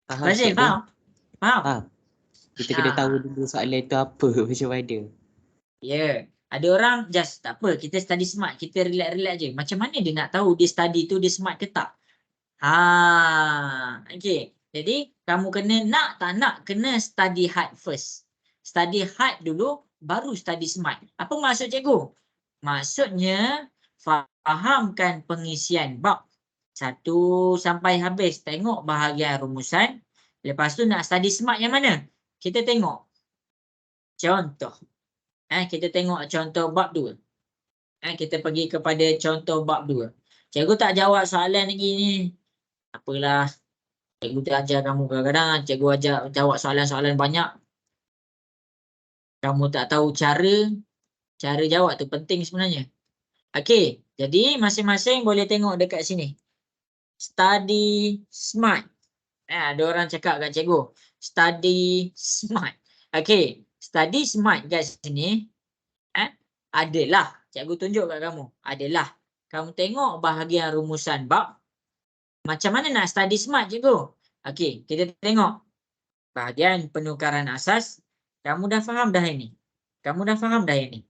Faham
Bazil,
cikgu.
faham? Faham?
Faham. Kita kena tahu dulu soalan tu apa, macam mana.
Ya. Ada orang just tak apa, kita study smart, kita relax-relax je. Macam mana dia nak tahu dia study tu dia smart ke tak? Okey. Jadi kamu kena nak tak nak kena study hard first. Study hard dulu baru study smart. Apa maksud cikgu? Maksudnya fahamkan pengisian bab 1 sampai habis. Tengok bahagian rumusan. Lepas tu nak study smart yang mana? Kita tengok contoh. Kita tengok contoh bab 2. Kita pergi kepada contoh bab 2. Cikgu tak jawab soalan lagi ni. Apalah. Cikgu tak ajar kamu kadang-kadang. Cikgu ajar jawab soalan-soalan banyak. Kamu tak tahu cara jawab tu penting sebenarnya. Okey, jadi masing-masing boleh tengok dekat sini. Study smart. Ada orang cakap kat cikgu, study smart. Okey, study smart kat sini adalah, cikgu tunjuk kat kamu, adalah kamu tengok bahagian rumusan bab. Macam mana nak study smart cikgu? Okey, kita tengok bahagian penukaran asas. Kamu dah faham dah ini. Kamu dah faham dah ini.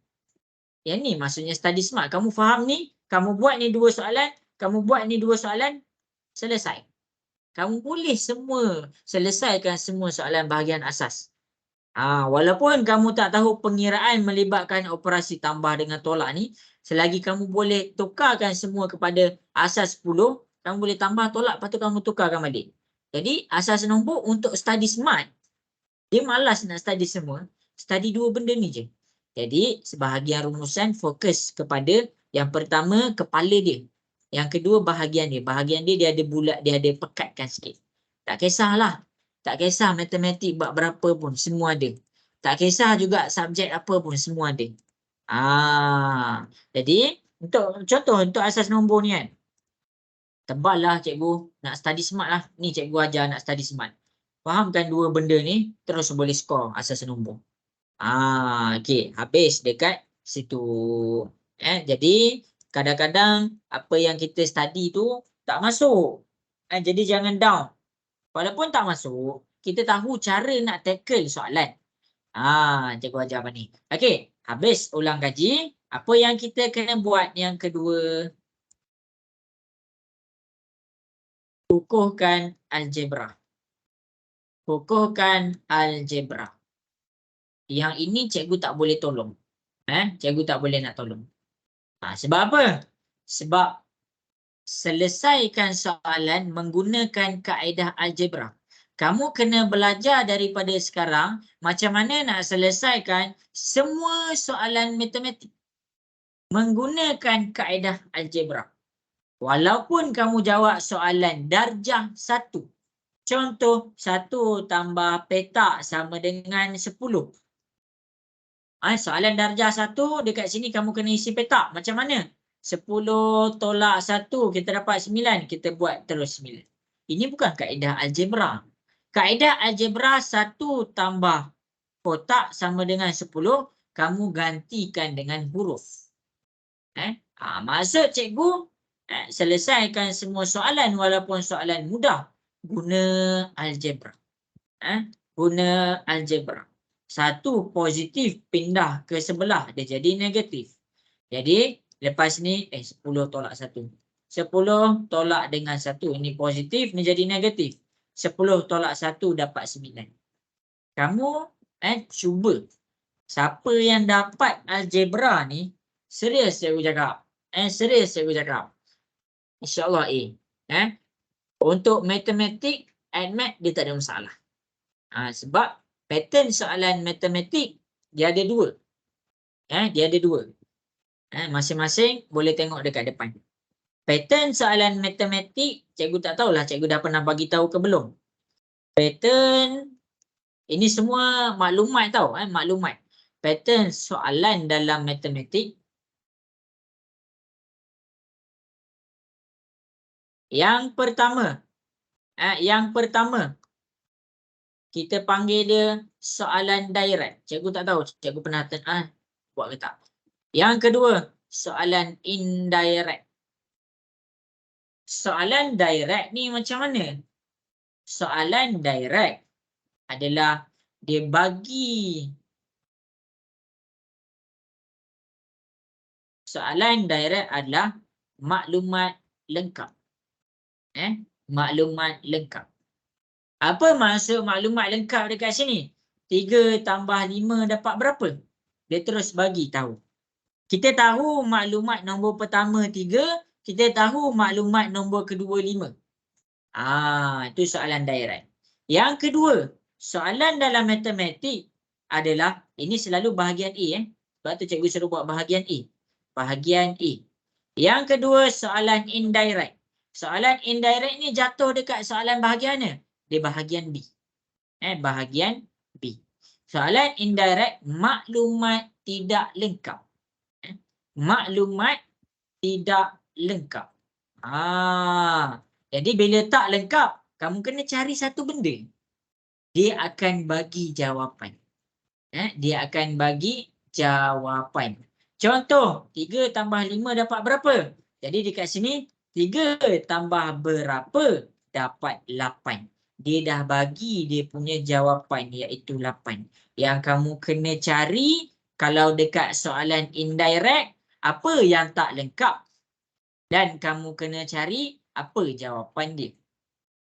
Yang ni maksudnya study smart. Kamu faham ni, kamu buat ni 2 soalan, kamu buat ni 2 soalan, selesai. Kamu boleh semua selesaikan semua soalan bahagian asas. Walaupun kamu tak tahu pengiraan melibatkan operasi tambah dengan tolak ni, selagi kamu boleh tukarkan semua kepada asas 10, kamu boleh tambah tolak, lepas tu kamu tukarkan balik. Jadi asas nombor untuk study smart, dia malas nak study semua, study 2 benda ni je. Jadi sebahagian rumusan fokus kepada yang pertama kepala dia. Yang kedua bahagian dia. Bahagian dia ada bulat, dia ada pekatkan sikit. Tak kisahlah. Tak kisah matematik bab berapa pun, semua ada. Tak kisah juga subjek apa pun, semua ada. Jadi untuk contoh untuk asas nombor ni kan. Tebal lah cikgu, nak study smart lah. Ni cikgu ajar nak study smart. Fahamkan 2 benda ni, terus boleh skor asas nombor. Okey, habis dekat situ. Jadi kadang-kadang apa yang kita study tu tak masuk. Jadi jangan down. Walaupun tak masuk, kita tahu cara nak tackle soalan. Cikgu ajar apa ni? Okey, habis ulang kaji. Apa yang kita kena buat yang kedua? Kukuhkan algebra. Kukuhkan algebra. Yang ini cikgu tak boleh tolong. Cikgu tak boleh nak tolong. Sebab apa? Sebab selesaikan soalan menggunakan kaedah algebra. Kamu kena belajar daripada sekarang macam mana nak selesaikan semua soalan matematik menggunakan kaedah algebra. Walaupun kamu jawab soalan darjah 1. Contoh 1 tambah petak sama dengan 10. Soalan darjah 1 dekat sini kamu kena isi petak. Macam mana? 10 tolak 1 kita dapat 9. Kita buat terus 9. Ini bukan kaedah algebra. Kaedah algebra 1 tambah kotak sama dengan 10. Kamu gantikan dengan huruf. Maksud cikgu selesaikan semua soalan walaupun soalan mudah. Guna algebra. Guna algebra. 1 positif pindah ke sebelah, dia jadi negatif. Jadi lepas ni 10 tolak 1. 10 tolak dengan 1, ini positif, ini jadi negatif. 10 tolak 1 dapat 9. Kamu cuba. Siapa yang dapat algebra ni, serius saya cakap. Serius saya cakap. InsyaAllah A. Untuk matematik, AdMath dia tak ada masalah. Sebab pattern soalan matematik dia ada 2. Dia ada 2. Masing-masing boleh tengok dekat depan. Pattern soalan matematik, cikgu tak tahulah cikgu dah pernah bagi tahu ke belum. Pattern ini semua maklumat tau, maklumat. Pattern soalan dalam matematik yang pertama, kita panggil dia soalan direct. Cikgu tak tahu, cikgu pernah buat ke tak. Yang kedua, soalan indirect. Soalan direct ni macam mana? Soalan direct adalah dia bagi. Soalan direct adalah maklumat lengkap. Maklumat lengkap. Apa maksud maklumat lengkap dekat sini? 3 tambah 5 dapat berapa? Dia terus bagi tahu. Kita tahu maklumat nombor pertama 3, kita tahu maklumat nombor kedua 5. Itu soalan direct. Yang kedua, soalan dalam matematik adalah, ini selalu bahagian A. Sebab tu cikgu suruh buat bahagian A. Bahagian A. Yang kedua, soalan indirect. Soalan indirect ni jatuh dekat soalan bahagian mana? Di bahagian B. Bahagian B. Soalan indirect, maklumat tidak lengkap. Maklumat tidak lengkap. Jadi bila tak lengkap, kamu kena cari satu benda. Dia akan bagi jawapan. Dia akan bagi jawapan. Contoh, 3 tambah 5 dapat berapa? Jadi dekat sini, 3 tambah berapa dapat 8. Dia dah bagi dia punya jawapan, iaitu 8. Yang kamu kena cari, kalau dekat soalan indirect, apa yang tak lengkap? Dan kamu kena cari apa jawapan dia.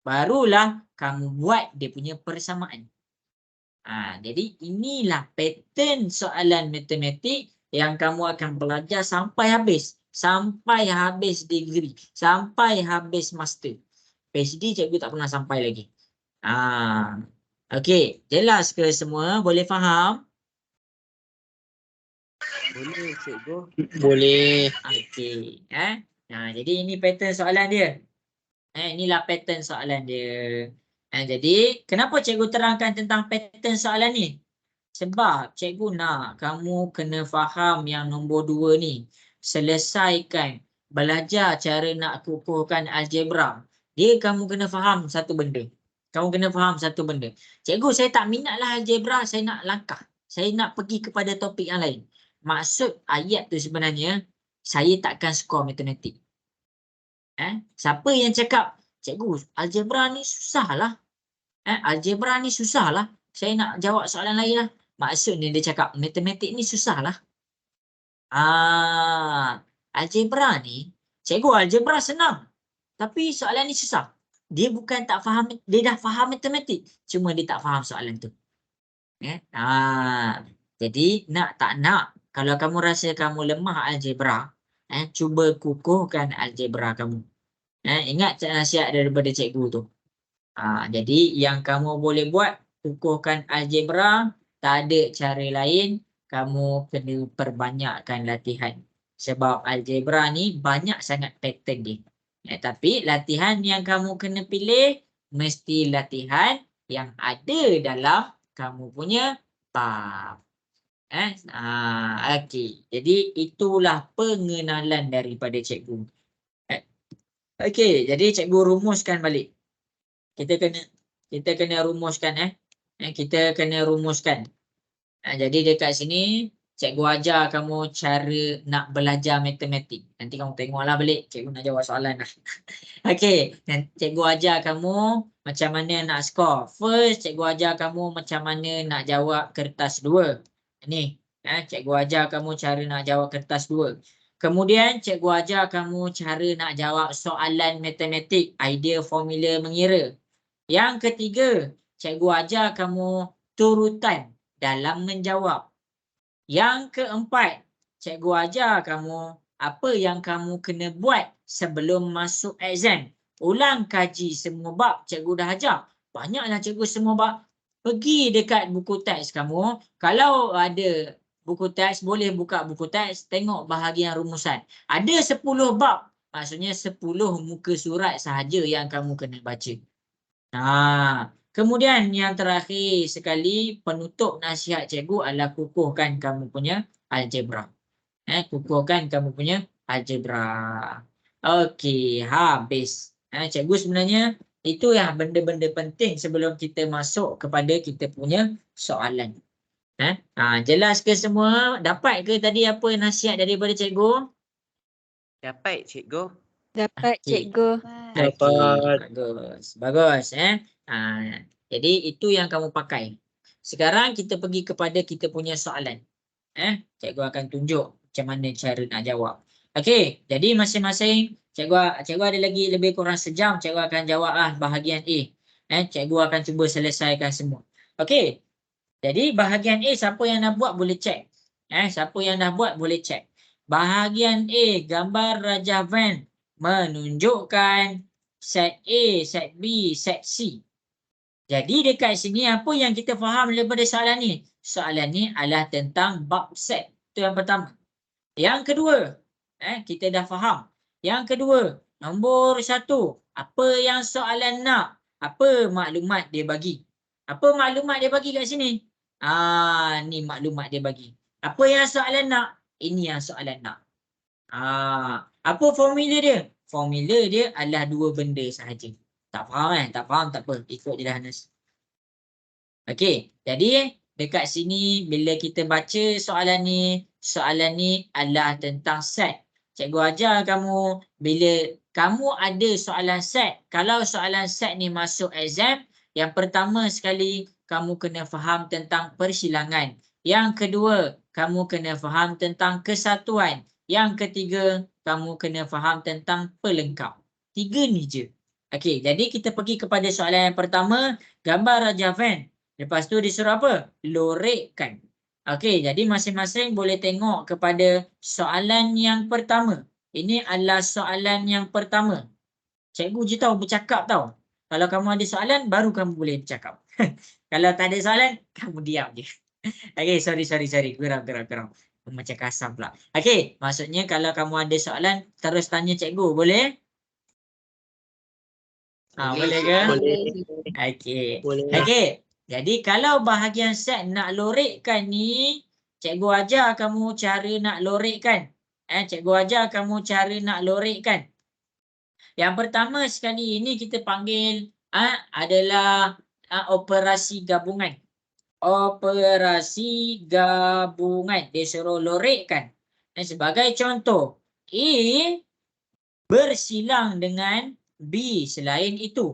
Barulah kamu buat dia punya persamaan. Jadi inilah pattern soalan matematik yang kamu akan belajar sampai habis. Sampai habis degree. Sampai habis master. PhD cikgu tak pernah sampai lagi. Okey, jelas ke semua? Boleh faham?
Boleh cikgu.
Boleh.
Okey. Jadi ini pattern soalan dia. Inilah pattern soalan dia. Jadi kenapa cikgu terangkan tentang pattern soalan ni? Sebab cikgu nak kamu kena faham yang nombor 2 ni. Selesaikan belajar cara nak kukuhkan algebra. Dia kamu kena faham satu benda. Kamu kena faham satu benda. Cikgu, saya tak minatlah algebra, saya nak langkah. Saya nak pergi kepada topik yang lain. Maksud ayat tu sebenarnya, saya takkan skor matematik. Siapa yang cakap, cikgu, algebra ni susah lah. Algebra ni susah lah. Saya nak jawab soalan lain lah. Maksudnya dia cakap, matematik ni susah lah. Algebra ni, cikgu, algebra senang. Tapi soalan ni susah. Dia bukan tak faham, dia dah faham matematik. Cuma dia tak faham soalan tu. Jadi, nak tak nak, kalau kamu rasa kamu lemah algebra, cuba kukuhkan algebra kamu. Ingat nasihat daripada cikgu tu. Jadi yang kamu boleh buat, kukuhkan algebra, tak ada cara lain, kamu kena perbanyakkan latihan. Sebab algebra ni banyak sangat pattern dia. Tapi latihan yang kamu kena pilih, mesti latihan yang ada dalam kamu punya bab. Okey. Jadi itulah pengenalan daripada cikgu. Okey, jadi cikgu rumuskan balik. Kita kena rumuskan kita kena rumuskan. Jadi dekat sini cikgu ajar kamu cara nak belajar matematik. Nanti kamu tengoklah balik, cikgu nak jawab soalan lah. Okey, cikgu ajar kamu macam mana nak skor. First, cikgu ajar kamu macam mana nak jawab kertas 2. Ni, cikgu ajar kamu cara nak jawab kertas 2. Kemudian cikgu ajar kamu cara nak jawab soalan matematik, idea formula mengira. Yang ketiga, cikgu ajar kamu turutan dalam menjawab. Yang keempat, cikgu ajar kamu apa yang kamu kena buat sebelum masuk exam. Ulang kaji semua bab cikgu dah ajar. Banyaklah cikgu semua bab. Pergi dekat buku teks kamu. Kalau ada buku teks, boleh buka buku teks, tengok bahagian rumusan. Ada 10 bab, maksudnya 10 muka surat sahaja yang kamu kena baca. Kemudian yang terakhir sekali, penutup nasihat cikgu adalah kukuhkan kamu punya algebra. Kukuhkan kamu punya algebra. Okey, habis. Cikgu sebenarnya itu yang benda-benda penting sebelum kita masuk kepada kita punya soalan. Jelas ke semua? Dapat ke tadi apa nasihat daripada cikgu?
Dapat cikgu.
Dapat
Okey.
cikgu.
Dapat.
Bagus. Bagus. Jadi itu yang kamu pakai. Sekarang kita pergi kepada kita punya soalan. Cikgu akan tunjuk macam mana cara nak jawab. Okey, jadi masing-masing cikgu ada lagi lebih kurang sejam, cikgu akan jawab bahagian A. Cikgu akan cuba selesaikan semua. Okey. Jadi bahagian A siapa yang dah buat boleh cek. Siapa yang dah buat boleh cek. bahagian A, gambar rajah van menunjukkan set A, set B, set C. Jadi dekat sini apa yang kita faham daripada soalan ni? Soalan ni adalah tentang bab set. Itu yang pertama. Yang kedua, kita dah faham. Yang kedua, nombor 1. Apa yang soalan nak? Apa maklumat dia bagi? Apa maklumat dia bagi kat sini? Ni maklumat dia bagi. Apa yang soalan nak? Ini yang soalan nak. Apa formula dia? Formula dia adalah 2 benda sahaja. Tak faham Tak faham tak apa. Ikut je dah Hanas. Okey, jadi dekat sini bila kita baca soalan ni adalah tentang set. Cikgu ajar kamu bila kamu ada soalan set. Kalau soalan set ni masuk exam, yang pertama sekali kamu kena faham tentang persilangan. Yang kedua, kamu kena faham tentang kesatuan. Yang ketiga, kamu kena faham tentang pelengkap. 3 ni je. Okey, jadi kita pergi kepada soalan yang pertama, gambar rajah van. Lepas tu disuruh apa? Lorekkan. Okey, jadi masing-masing boleh tengok kepada soalan yang pertama. Ini adalah soalan yang pertama. Cikgu je tahu bercakap tau. Kalau kamu ada soalan, baru kamu boleh bercakap. Kalau tak ada soalan, kamu diam je. Okey, sorry. Geram. Macam kasar pula. Okey, maksudnya kalau kamu ada soalan, terus tanya cikgu. Boleh? Boleh ke?
Boleh.
Okey.
Boleh.
Okey. Jadi kalau bahagian set nak lorekkan ni, cikgu ajar kamu cara nak lorekkan. Cikgu ajar kamu cara nak lorekkan. Yang pertama sekali ini kita panggil adalah operasi gabungan. Operasi gabungan. Dia suruh lorekkan. Sebagai contoh, A bersilang dengan B selain itu.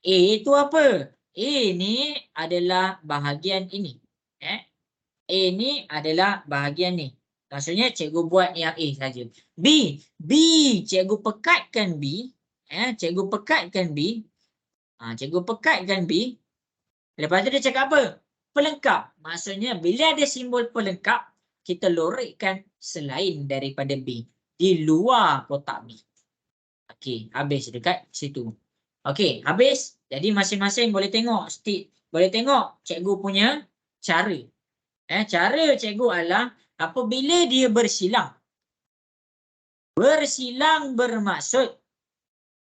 A itu apa? A ni adalah bahagian ini. A ni adalah bahagian ni. Maksudnya cikgu buat yang A saja. B cikgu pekatkan B. Cikgu pekatkan B. Cikgu pekatkan B. Lepas tu dia cakap apa? Pelengkap. Maksudnya bila ada simbol pelengkap, kita lorekkan selain daripada B. Di luar kotak B. Okey, habis dekat situ. Okey, habis. Jadi masing-masing boleh tengok cikgu punya cara. Cara cikgu adalah apabila dia bersilang. Bersilang bermaksud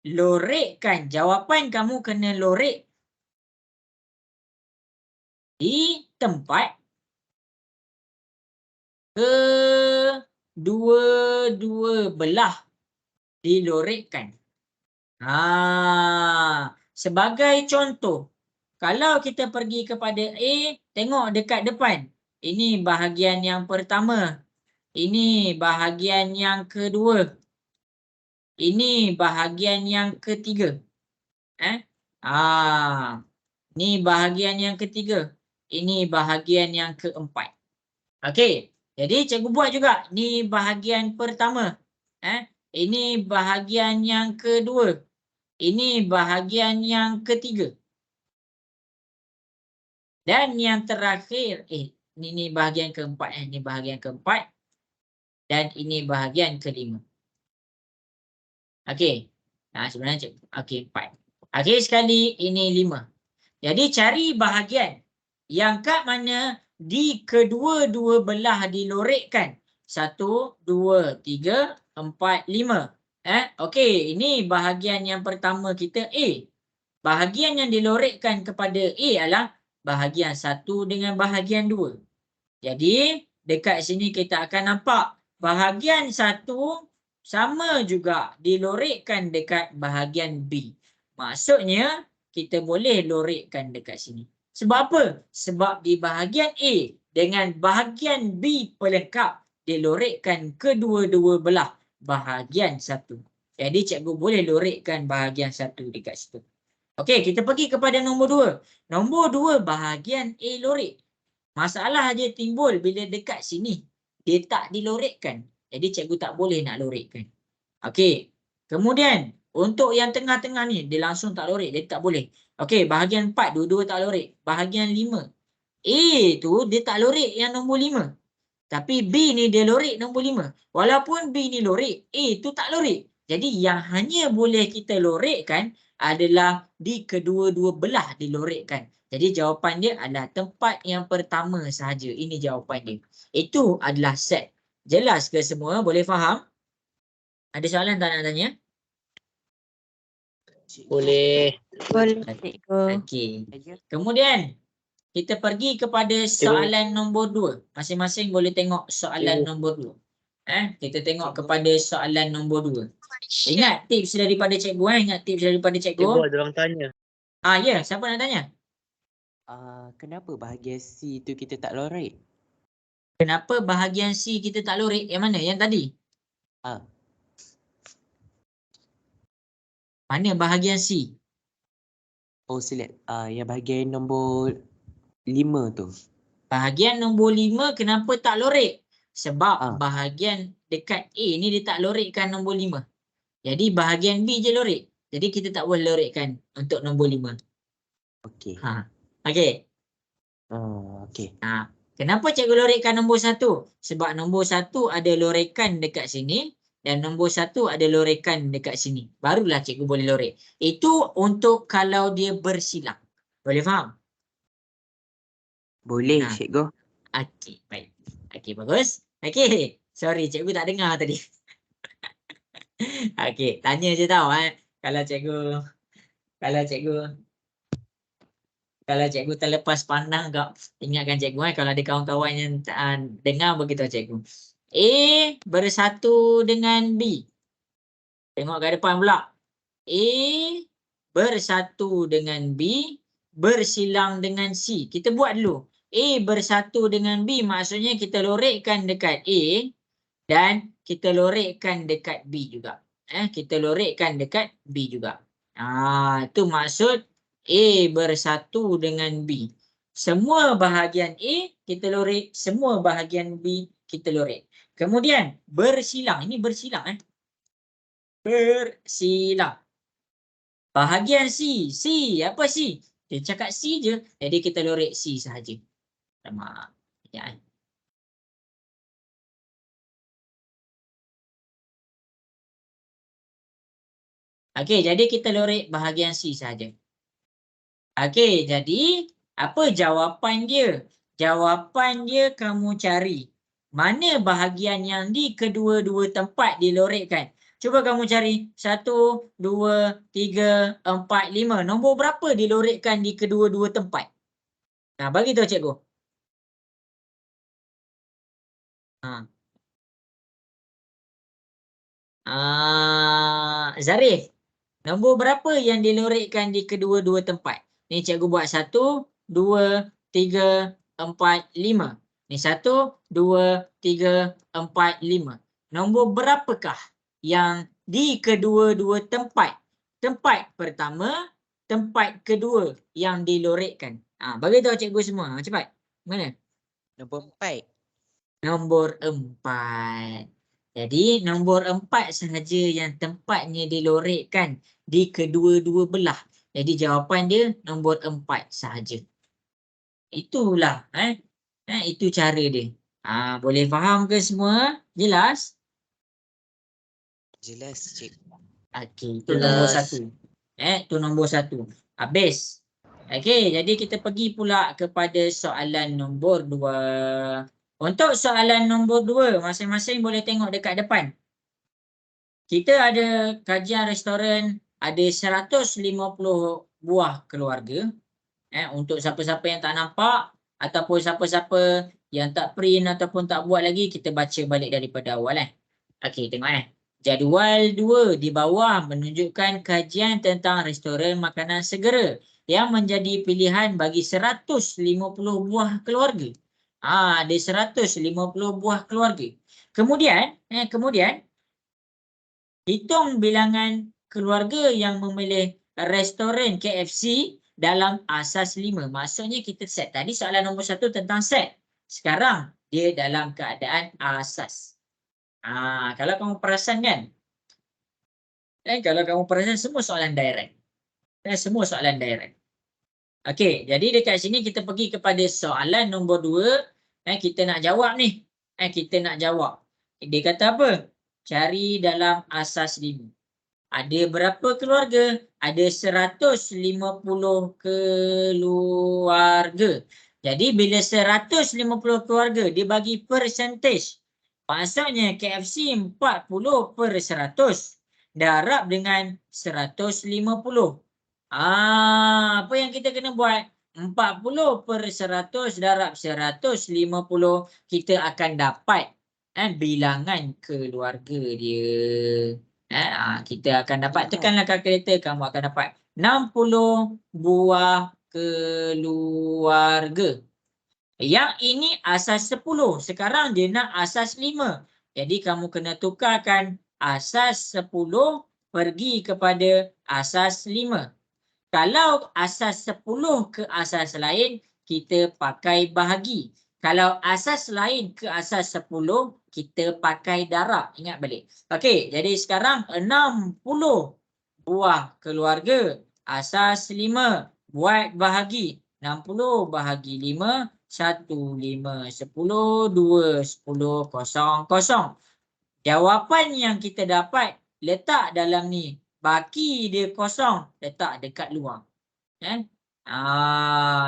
lorekkan. Jawapan kamu kena lorek di tempat kedua-dua belah dilorekkan. Sebagai contoh, kalau kita pergi kepada A, tengok dekat depan. Ini bahagian yang pertama. Ini bahagian yang kedua. Ini bahagian yang ketiga. Ini bahagian yang ketiga. Ini bahagian yang keempat. Okey. Jadi cikgu buat juga. Ini bahagian pertama. Ini bahagian yang kedua. Ini bahagian yang ketiga. Dan yang terakhir, ini bahagian keempat. Ini bahagian keempat. Dan ini bahagian kelima. Okey. Sebenarnya, okey, 4. Okey sekali, ini 5. Jadi cari bahagian yang kat mana di kedua-dua belah dilorekkan. 1, 2, 3, 4, 5. Okey, ini bahagian yang pertama kita A. Bahagian yang dilorekkan kepada A adalah bahagian 1 dengan bahagian 2. Jadi, dekat sini kita akan nampak bahagian 1 sama juga dilorekkan dekat bahagian B. Maksudnya, kita boleh lorekkan dekat sini. Sebab apa? Sebab di bahagian A dengan bahagian B pelengkap dilorekkan kedua-dua belah bahagian 1. Jadi cikgu boleh lorekkan bahagian 1 dekat situ. Okey, kita pergi kepada nombor 2. Nombor 2 bahagian A lorek. Masalah dia timbul bila dekat sini dia tak dilorekkan. Jadi cikgu tak boleh nak lorekkan. Okey. Kemudian untuk yang tengah-tengah ni dia langsung tak lorek, dia tak boleh. Okey, bahagian 4 dua-dua tak lorek. Bahagian 5. A tu dia tak lorek yang nombor 5. Tapi B ni dia lorik nombor 5. Walaupun B ni lorik, A tu tak lorik. Jadi yang hanya boleh kita lorikkan adalah di kedua-dua belah dilorikkan. Jadi jawapan dia adalah tempat yang pertama sahaja. Ini jawapan dia. Itu adalah set. Jelas ke semua? Boleh faham? Ada soalan tak nak tanya?
Boleh.
Boleh, cikgu.
Okey. Kemudian kita pergi kepada soalan nombor 2. Masing-masing boleh tengok soalan nombor 2. Kita tengok kepada soalan nombor 2. Ingat tips daripada cikgu ingat tips daripada cikgu.
Cikgu ada orang tanya.
Ya, siapa nak tanya?
Kenapa bahagian C tu kita tak lorik?
Kenapa bahagian C kita tak lorik? Yang mana? Yang tadi? Mana bahagian C?
Oh silap. Yang bahagian nombor 5 tu.
Bahagian nombor 5 kenapa tak lorik? Sebab bahagian dekat A ni dia tak lorikkan nombor 5. Jadi bahagian B je lorik. Jadi kita tak boleh lorikkan untuk nombor 5.
Okey.
Okey.
Okey.
Kenapa cikgu lorikkan nombor 1? Sebab nombor 1 ada lorikan dekat sini dan nombor 1 ada lorikan dekat sini. Barulah cikgu boleh lorik. Itu untuk kalau dia bersilang. Boleh faham?
Boleh, cikgu.
Okey, baik. Okey, bagus. Okey. Sorry, cikgu tak dengar tadi. Okey, tanya je tau Kalau cikgu terlepas pandang kau ingatkan cikgu kalau ada kawan-kawan yang dengar beritahu cikgu. A bersatu dengan B. Tengok ke depan pula. A bersatu dengan B bersilang dengan C. Kita buat dulu. A bersatu dengan B maksudnya kita lorikkan dekat A dan kita lorikkan dekat B juga. Kita lorikkan dekat B juga. Itu maksud A bersatu dengan B. Semua bahagian A kita lorik, semua bahagian B kita lorik. Kemudian bersilang. Ini bersilang bersilang. Bahagian C. C apa C? Dia cakap C je. Jadi kita lorik C sahaja. Sama. Ya. Okey, jadi kita lorik bahagian C saja. Okey, jadi apa jawapan dia? Jawapan dia kamu cari. Mana bahagian yang di kedua-dua tempat dilorikkan? Cuba kamu cari. 1, 2, 3, 4, 5. Nombor berapa dilorikkan di kedua-dua tempat? Bagi tahu cikgu. Zarif. Nombor berapa yang dilorikkan di kedua-dua tempat? Ni cikgu buat 1, 2, 3, 4, 5. Ni 1, 2, 3, 4, 5. Nombor berapakah yang di kedua-dua tempat? Tempat pertama, tempat kedua yang dilorikkan. Bagi tahu cikgu semua. Cepat. Mana?
Nombor 4.
Nombor 4. Jadi nombor 4 sahaja yang tempatnya dilorikkan di kedua-dua belah. Jadi jawapan dia nombor 4 sahaja. Itulah itu cara dia. Boleh faham ke semua? Jelas?
Jelas, cikgu.
Okey, itu nombor 1. Itu nombor 1. Habis. Okey, jadi kita pergi pula kepada soalan nombor 2. Untuk soalan nombor 2, masing-masing boleh tengok dekat depan. Kita ada kajian restoran, ada 150 buah keluarga. Untuk siapa-siapa yang tak nampak ataupun siapa-siapa yang tak print ataupun tak buat lagi, kita baca balik daripada awal. Okey, tengok Jadual 2 di bawah menunjukkan kajian tentang restoran makanan segera yang menjadi pilihan bagi 150 buah keluarga. Ada 150 buah keluarga. Kemudian hitung bilangan keluarga yang memilih restoran KFC dalam asas 5. Maksudnya kita set. Tadi soalan nombor 1 tentang set. Sekarang dia dalam keadaan asas. Kalau kamu perasan kan? Kalau kamu perasan semua soalan direct. Semua soalan direct. Okey, jadi dekat sini kita pergi kepada soalan nombor 2. Kita nak jawab ni. Kita nak jawab. Dia kata apa? Cari dalam asas 5. Ada berapa keluarga? Ada 150 keluarga. Jadi bila 150 keluarga dibagi percentage, maksudnya KFC 40 per 100 darab dengan 150. Apa yang kita kena buat? 40 per 100 darab 150, kita akan dapat bilangan keluarga dia. Kita akan dapat, tekanlah kalkulator, kamu akan dapat 60 buah keluarga. Yang ini asas 10. Sekarang dia nak asas 5. Jadi kamu kena tukarkan asas 10 pergi kepada asas 5. Kalau asas 10 ke asas lain, kita pakai bahagi. Kalau asas lain ke asas 10, kita pakai darab. Ingat balik. Okey, jadi sekarang 60 buah keluarga. Asas 5. Buat bahagi. 60 bahagi 5. 1, 5, 10, 2, 10, 0, 0. Jawapan yang kita dapat letak dalam ni. Baki dia kosong, letak dekat luar.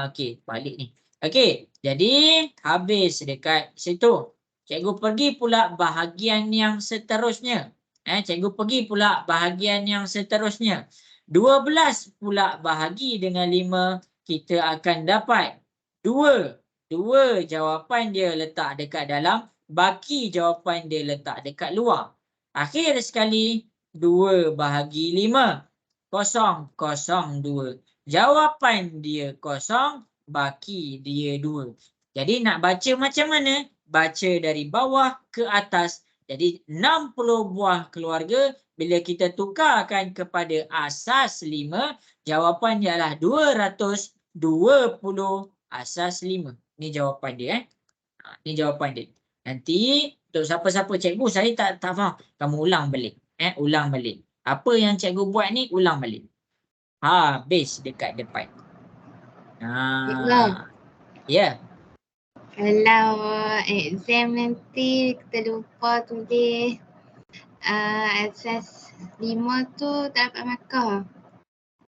Okey, balik ni. Okey, jadi habis dekat situ. Cikgu pergi pula bahagian yang seterusnya. Cikgu pergi pula bahagian yang seterusnya. 12 pula bahagi dengan 5, kita akan dapat 2. 2 jawapan dia letak dekat dalam, baki jawapan dia letak dekat luar. Akhir sekali, 2 bahagi 5. 0, 0, 2. Jawapan dia 0, baki dia 2. Jadi nak baca macam mana? Baca dari bawah ke atas. Jadi 60 buah keluarga, bila kita tukarkan kepada asas 5, jawapan dia adalah 220 asas 5. Ni jawapan dia. Ni jawapan dia. Nanti untuk siapa-siapa cikgu saya tak faham, kamu ulang balik. Ulang balik. Apa yang cikgu buat ni ulang balik. Habis dekat depan. Ya.
Kalau exam nanti kita lupa tulis asas 5 tu tak dapat markah.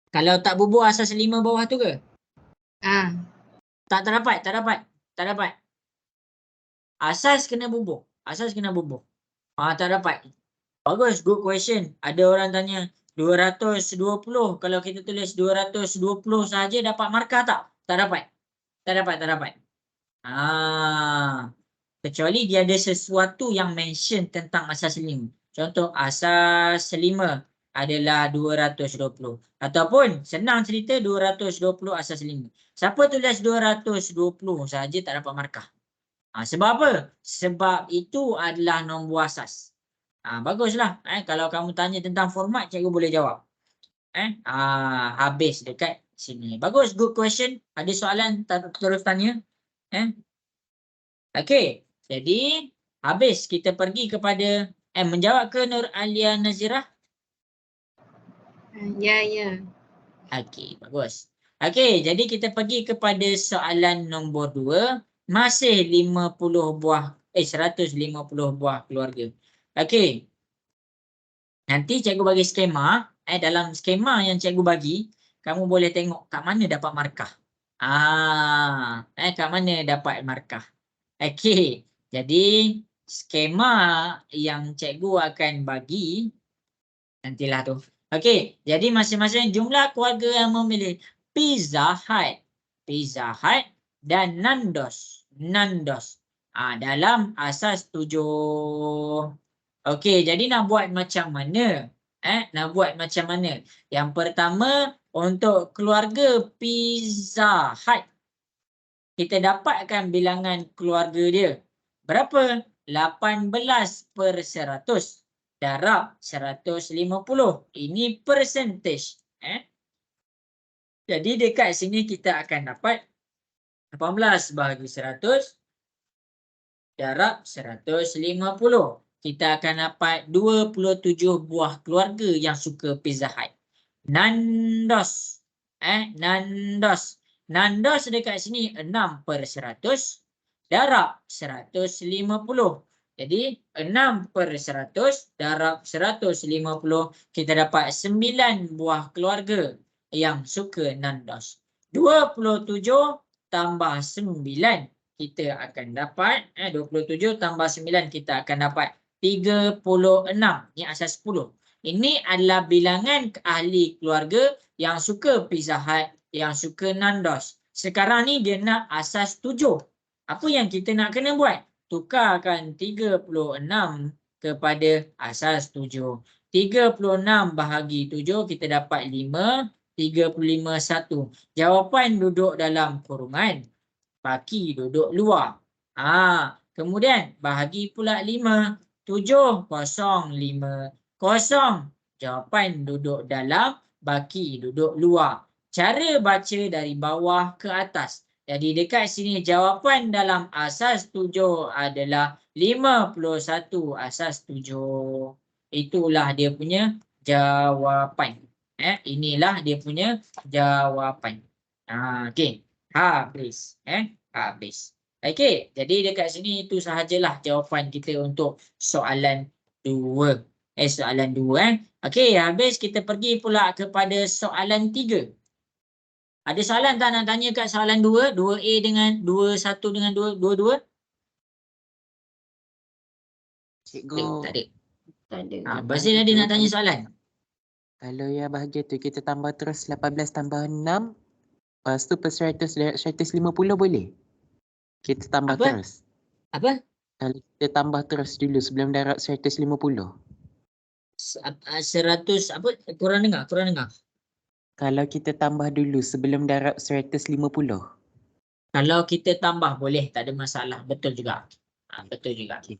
Kalau tak bubuh asas 5 bawah tu ke? Tak dapat. Asas kena bubuh. Tak dapat. Bagus, good question. Ada orang tanya 220, kalau kita tulis 220 saja dapat markah tak? Tak dapat. Kecuali dia ada sesuatu yang mention tentang asas 5. Contoh asas 5 adalah 220. Ataupun senang cerita 220 asas 5. Siapa tulis 220 saja tak dapat markah. Sebab apa? Sebab itu adalah nombor asas. Baguslah. Kalau kamu tanya tentang format, cikgu boleh jawab. Habis dekat sini. Bagus, good question. Ada soalan terus tanya? Okey. Jadi habis kita pergi kepada menjawab ke Nur Alia Nazirah?
Ya.
Okey, bagus. Okey, jadi kita pergi kepada soalan nombor 2. Masih 150 buah keluarga. Okey. Nanti cikgu bagi skema. Dalam skema yang cikgu bagi, kamu boleh tengok kat mana dapat markah. Kat mana dapat markah. Okey. Jadi skema yang cikgu akan bagi nantilah tu. Okey, jadi masing-masing jumlah keluarga yang memilih Pizza Hut dan Nandos. Dalam asas 7. Okey, jadi nak buat macam mana? Yang pertama, untuk keluarga Pizza Hut, kita dapatkan bilangan keluarga dia. Berapa? 18 per 100 darab 150. Ini percentage. Jadi dekat sini kita akan dapat 18 bahagi 100 darab 150. Kita akan dapat 27 buah keluarga yang suka Pizza Hut. Nandos. Nandos dekat sini 6 per 100 darab 150. Jadi 6/100 darab 150, kita dapat 9 buah keluarga yang suka nandos. 27 tambah 9 kita akan dapat 27 tambah 9 kita akan dapat 36. Ini asas 10. Ini adalah bilangan ahli keluarga yang suka Pizza Hut, yang suka nandos. Sekarang ni dia nak asas 7. Apa yang kita nak kena buat? Tukarkan 36 kepada asas 7. 36 bahagi 7 kita dapat 5. 35 1. Jawapan duduk dalam kurungan. Baki duduk luar. Kemudian bahagi pula 5. 7 kosong 5 kosong. Jawapan duduk dalam, baki duduk luar. Cara baca dari bawah ke atas. Jadi dekat sini jawapan dalam asas 7 adalah 51 asas 7. Itulah dia punya jawapan. Inilah dia punya jawapan. Okey. Habis. Habis. Okey. Jadi dekat sini itu sahajalah jawapan kita untuk soalan 2. Soalan 2. Okey. Habis kita pergi pula kepada soalan 3. Ada soalan tak nak tanya kat soalan 2? 2A dengan 21 dengan 22?
Cikgu,
Tak ada.
Tak ada.
Basir ada nak tanya soalan?
kalau yang bahagian tu kita tambah terus 18 tambah 6, lepas tu per 100 150 boleh? Kita tambah
Apa?
terus.
Apa?
Kalau kita tambah terus dulu sebelum darab 150.
100 apa? Korang dengar?
Kalau kita tambah dulu sebelum darab 150.
Kalau kita tambah boleh, tak ada masalah. Betul juga. Betul juga.
Okey.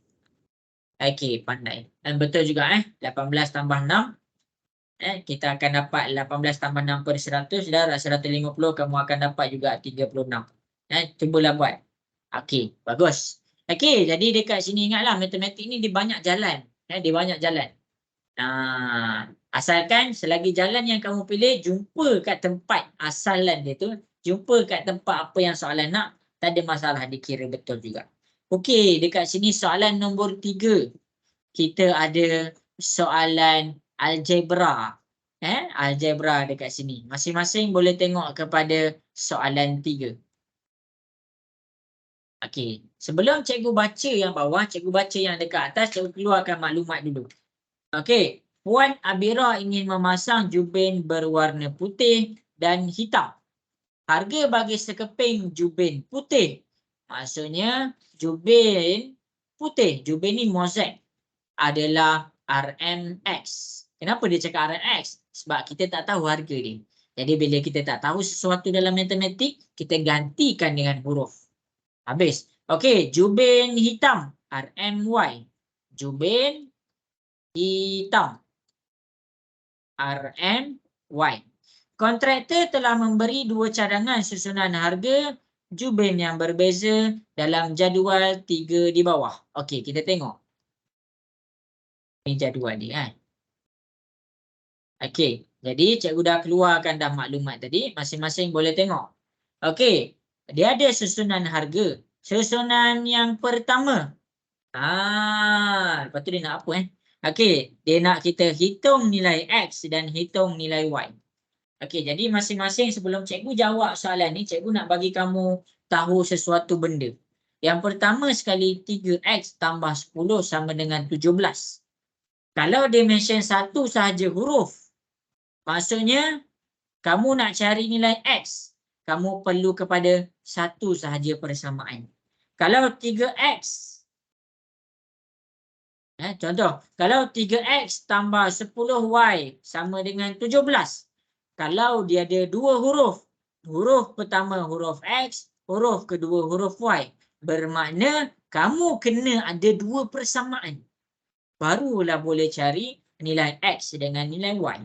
Okey, pandai. Dan betul juga 18 tambah 6. Kita akan dapat 18 tambah 6 per 100 darab 150. Kamu akan dapat juga 36. Cubalah buat. Okey, bagus. Okey, jadi dekat sini ingatlah matematik ni dia banyak jalan. Dia banyak jalan. Asalkan selagi jalan yang kamu pilih jumpa kat tempat asalan dia tu, jumpa kat tempat apa yang soalan nak, tak ada masalah, dikira betul juga. Okey, dekat sini soalan nombor 3. Kita ada soalan algebra. Algebra dekat sini. Masing-masing boleh tengok kepada soalan 3. Okey, sebelum cikgu baca yang bawah, cikgu baca yang dekat atas, cikgu keluarkan maklumat dulu. Okey, Puan Abira ingin memasang jubin berwarna putih dan hitam. Harga bagi sekeping jubin putih. Maksudnya jubin putih, jubin ni mozaik, adalah RMX. Kenapa dia cakap RMX? Sebab kita tak tahu harga dia. Jadi bila kita tak tahu sesuatu dalam matematik, kita gantikan dengan huruf. Habis. Okey, jubin hitam, RMY. Jubin hitam, RMY. Kontraktor telah memberi 2 cadangan susunan harga jubin yang berbeza dalam jadual 3 di bawah. Okey, kita tengok. Ini jadual ni Okey, jadi cikgu dah keluarkan dah maklumat tadi. Masing-masing boleh tengok. Okey, dia ada susunan harga. Susunan yang pertama. Lepas tu dia nak apa Okey, dia nak kita hitung nilai X dan hitung nilai Y. Okey, jadi masing-masing sebelum cikgu jawab soalan ni, cikgu nak bagi kamu tahu sesuatu benda. Yang pertama sekali, 3X tambah 10 sama dengan 17. Kalau dia mention satu sahaja huruf, maksudnya kamu nak cari nilai X, kamu perlu kepada satu sahaja persamaan. Kalau 3X, contoh, kalau 3X tambah 10Y sama dengan 17. Kalau dia ada 2 huruf, huruf pertama huruf X, huruf kedua huruf Y, bermakna kamu kena ada 2 persamaan. Barulah boleh cari nilai X dengan nilai Y.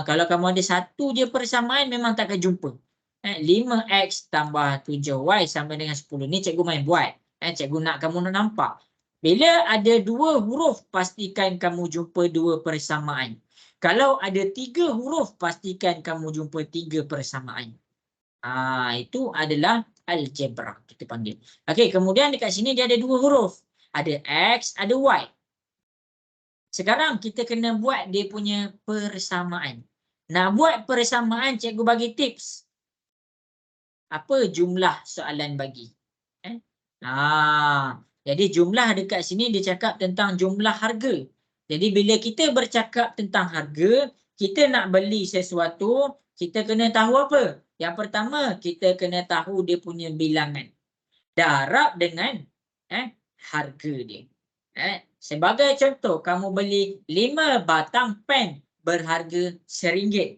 Kalau kamu ada satu je persamaan, memang tak akan jumpa. 5X tambah 7Y sama dengan 10. Ni cikgu main buat. Cikgu nak kamu nampak. Bila ada 2 huruf, pastikan kamu jumpa 2 persamaan. Kalau ada 3 huruf, pastikan kamu jumpa 3 persamaan. Itu adalah algebra kita panggil. Okey, kemudian dekat sini dia ada dua huruf. Ada X, ada Y. Sekarang kita kena buat dia punya persamaan. Nak buat persamaan, cikgu bagi tips. Apa jumlah soalan bagi? Jadi jumlah dekat sini dia cakap tentang jumlah harga. Jadi bila kita bercakap tentang harga, kita nak beli sesuatu, kita kena tahu apa? Yang pertama, kita kena tahu dia punya bilangan. Darab dengan harga dia. Sebagai contoh, kamu beli 5 batang pen berharga RM1.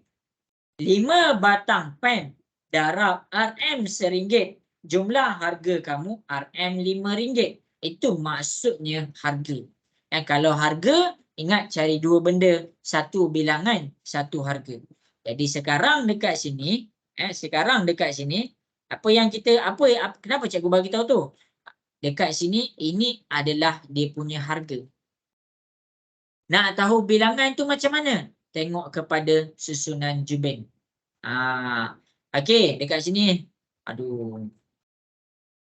5 batang pen darab RM RM1. Jumlah harga kamu RM5. Itu maksudnya harga. Kalau harga, ingat cari dua benda. Satu bilangan, satu harga. Jadi sekarang dekat sini, kenapa cikgu bagi tahu tu? Dekat sini, ini adalah dia punya harga. Nak tahu bilangan tu macam mana? Tengok kepada susunan Jubain. Okey, dekat sini. Aduh.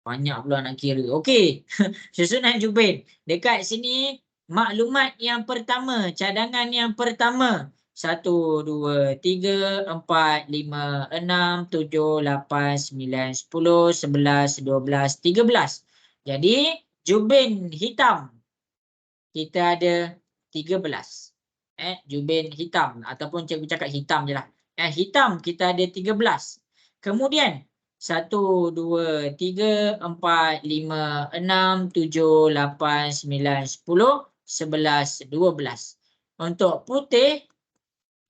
Banyak pula nak kira. Okey. Susunan Jubain. Dekat sini, maklumat yang pertama. Cadangan yang pertama. 1, 2, 3, 4, 5, 6, 7, 8, 9, 10, 11, 12, 13. Jadi, Jubain hitam. Kita ada 13. Jubain hitam. Ataupun cikgu cakap hitam je lah. Hitam kita ada 13. Kemudian 1, 2, 3, 4, 5, 6, 7, 8, 9, 10, 11, 12. Untuk putih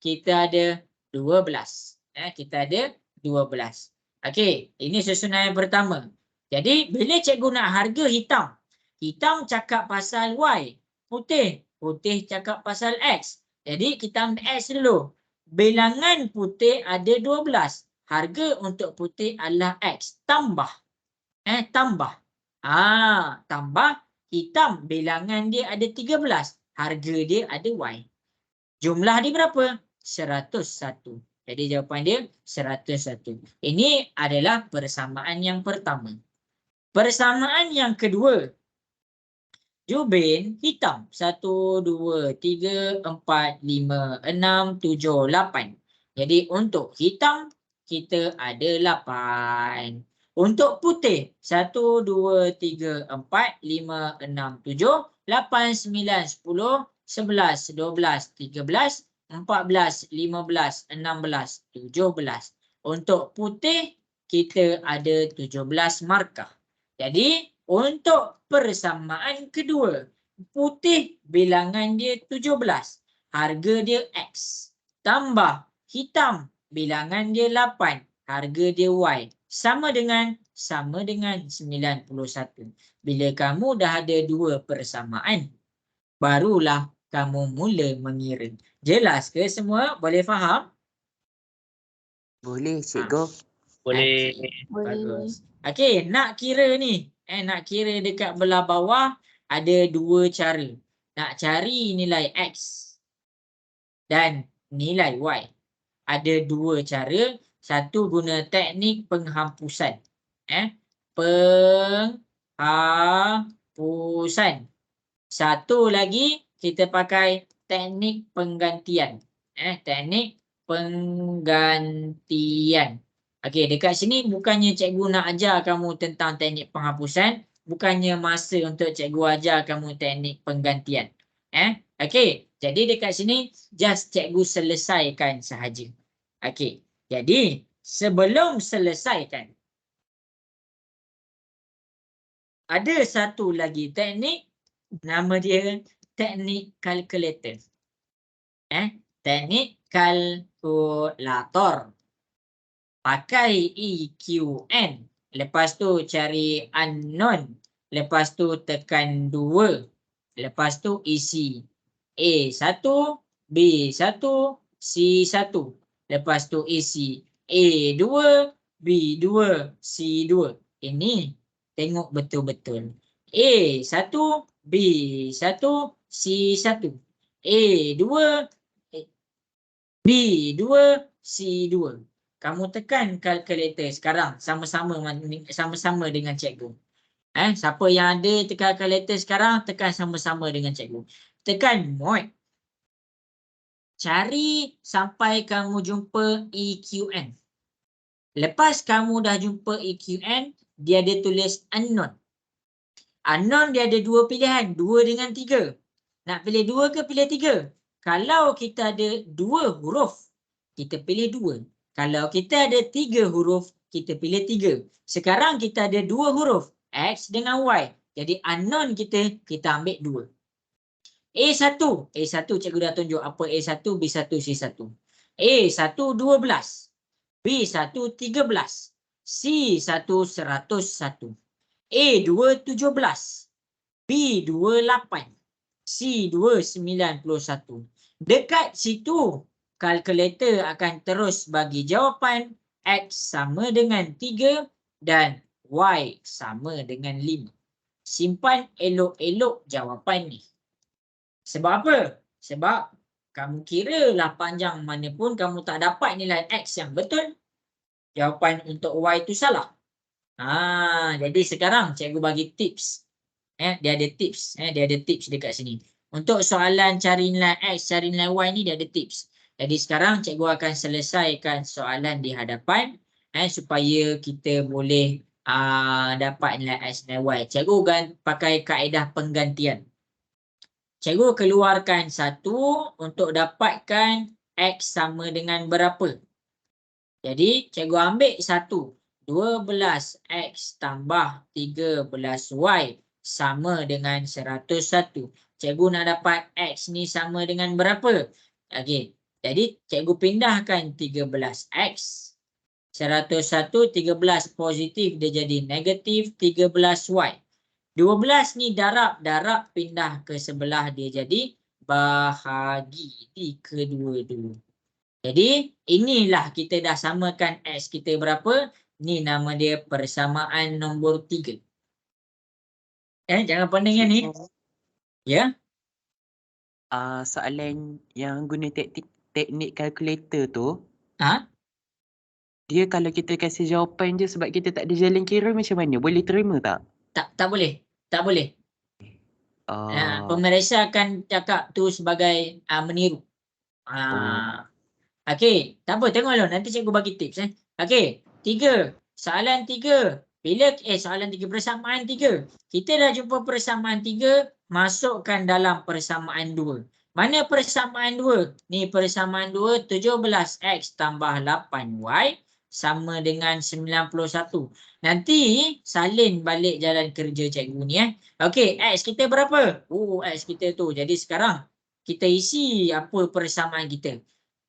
kita ada 12. Kita ada 12. Okey, ini susunan yang pertama. Jadi bila cikgu nak harga hitam, hitam cakap pasal Y. Putih cakap pasal X. Jadi kita ambil X dulu. Bilangan putih ada 12. Harga untuk putih adalah X. Tambah. Tambah. Tambah. Hitam bilangan dia ada 13. Harga dia ada Y. Jumlah dia berapa? 101. Jadi jawapan dia 101. Ini adalah persamaan yang pertama. Persamaan yang kedua. Jubain hitam. 1, 2, 3, 4, 5, 6, 7, 8. Jadi untuk hitam kita ada 8. Untuk putih 1, 2, 3, 4, 5, 6, 7, 8, 9, 10, 11, 12, 13, 14, 15, 16, 17. Untuk putih kita ada 17 markah. Jadi untuk persamaan kedua, putih bilangan dia 17. Harga dia X. Tambah hitam bilangan dia 8. Harga dia Y. Sama dengan 91. Bila kamu dah ada dua persamaan, barulah kamu mula mengira. Jelas ke semua? Boleh faham?
Boleh, cikgu.
Boleh.
Bagus. Okey, nak kira ni. Nak kira dekat belah bawah ada dua cara. Nak cari nilai X dan nilai Y. Ada dua cara. Satu guna teknik penghapusan. Penghapusan. Satu lagi kita pakai teknik penggantian. Teknik penggantian. Okey, dekat sini bukannya cikgu nak ajar kamu tentang teknik penghapusan. Bukannya masa untuk cikgu ajar kamu teknik penggantian. Okey, jadi dekat sini just cikgu selesaikan sahaja. Okey, jadi sebelum selesaikan, ada satu lagi teknik. Nama dia teknik kalkulator. Teknik kalkulator. Pakai EQN. Lepas tu cari unknown. Lepas tu tekan 2. Lepas tu isi A1, B1, C1. Lepas tu isi A2, B2, C2. Ini tengok betul-betul. A1, B1, C1. A2, B2, C2. kamu tekan kalkulator sekarang sama-sama dengan cikgu. Siapa yang ada tekan kalkulator sekarang, tekan sama-sama dengan cikgu. Tekan mod. Cari sampai kamu jumpa EQN. Lepas kamu dah jumpa EQN, dia ada tulis unknown. Unknown dia ada dua pilihan, 2 dengan 3. Nak pilih 2 ke pilih 3? Kalau kita ada 2 huruf, kita pilih 2. Kalau kita ada 3 huruf, kita pilih 3. Sekarang kita ada 2 huruf, X dengan Y. Jadi unknown kita ambil 2. A1 cikgu dah tunjuk apa A1, B1, C1. A1 12, B1 13, C1 101. A2 17, B2 8, C2 91. Dekat situ, kalkulator akan terus bagi jawapan X sama dengan 3 dan Y sama dengan 5. Simpan elok-elok jawapan ni. Sebab apa? Sebab kamu kira lah panjang mana pun kamu tak dapat nilai X yang betul, jawapan untuk Y itu salah. Jadi sekarang cikgu bagi tips. Dia ada tips. Dia ada tips dekat sini. Untuk soalan cari nilai X, cari nilai Y ni dia ada tips. Jadi sekarang cikgu akan selesaikan soalan di hadapan supaya kita boleh dapat nilai X, nilai Y. Cikgu akan pakai kaedah penggantian. Cikgu keluarkan 1 untuk dapatkan X sama dengan berapa. Jadi cikgu ambil 1. 12X tambah 13Y sama dengan 101. Cikgu nak dapat X ni sama dengan berapa? Okey. Jadi cikgu pindahkan 13X. 101, 13 positif dia jadi negatif 13Y. 12 ni darab pindah ke sebelah dia jadi bahagi di kedua-dua. Jadi inilah kita dah samakan X kita berapa? Ni nama dia persamaan nombor 3. Jangan pandang yang ni. Ya.
Soalan yang guna teknik kalkulator tu, dia kalau kita kasih jawapan je sebab kita tak ada jalan kira macam mana? Boleh terima tak?
Tak boleh. Tak boleh. Pemeriksa akan cakap tu sebagai meniru. Okey, tak apa, tengok dulu. Nanti cikgu bagi tips. Okey, 3. Soalan 3. Soalan 3, persamaan 3. Kita dah jumpa persamaan 3, masukkan dalam persamaan 2. Mana persamaan 2? Ni persamaan 2, 17X tambah 8Y sama dengan 91. Nanti salin balik jalan kerja cikgu ni. Okey, X kita berapa? X kita tu. Jadi sekarang kita isi apa persamaan kita.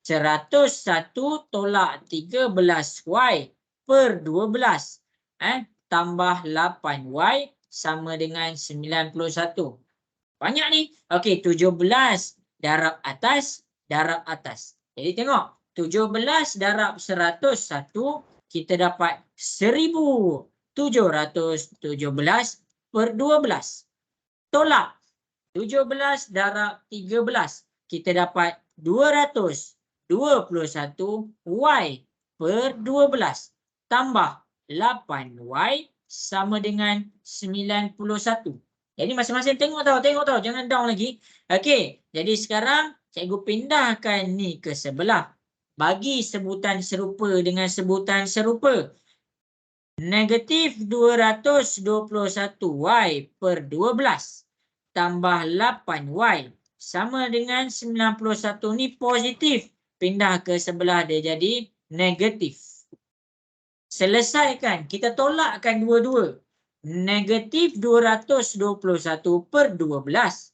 101 tolak 13Y per 12 tambah 8Y sama dengan 91. Banyak ni. Okey, 17 darab atas. Jadi tengok, 17 darab 101 kita dapat 1717 per 12. Tolak 17 darab 13 kita dapat 221Y per 12 tambah 8Y sama dengan 91. Jadi masing-masing tengok tau, jangan down lagi. Okey, jadi sekarang cikgu pindahkan ni ke sebelah. Bagi sebutan serupa dengan sebutan serupa. Negatif 221Y per 12 tambah 8Y sama dengan 91 ni positif. Pindah ke sebelah dia jadi negatif. Selesaikan. Kita tolakkan dua-dua. Negatif 221 per 12.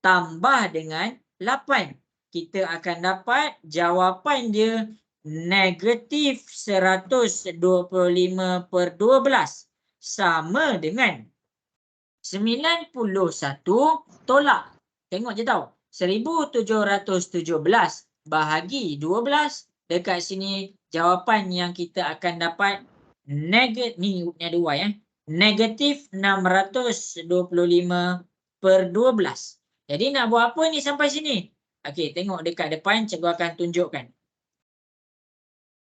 Tambah dengan 8. Kita akan dapat jawapan dia negatif 125 per 12. Sama dengan 91 tolak. Tengok je tau. 1717 bahagi 12. Dekat sini jawapan yang kita akan dapat ni ada Y negatif 625 per 12. Jadi nak buat apa ni sampai sini? Okey, tengok dekat depan cikgu akan tunjukkan.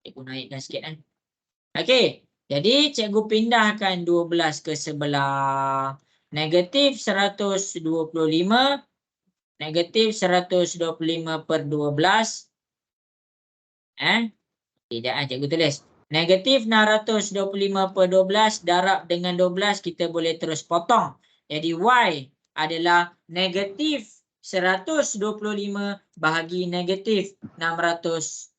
Cikgu naikkan sikit kan. Okey. Jadi cikgu pindahkan 12 ke sebelah. Negatif 125. Negatif 125 per 12. Tidak, cikgu tulis. Negatif 625 per 12 darab dengan 12 kita boleh terus potong. Jadi Y adalah negatif 125 bahagi negatif 600.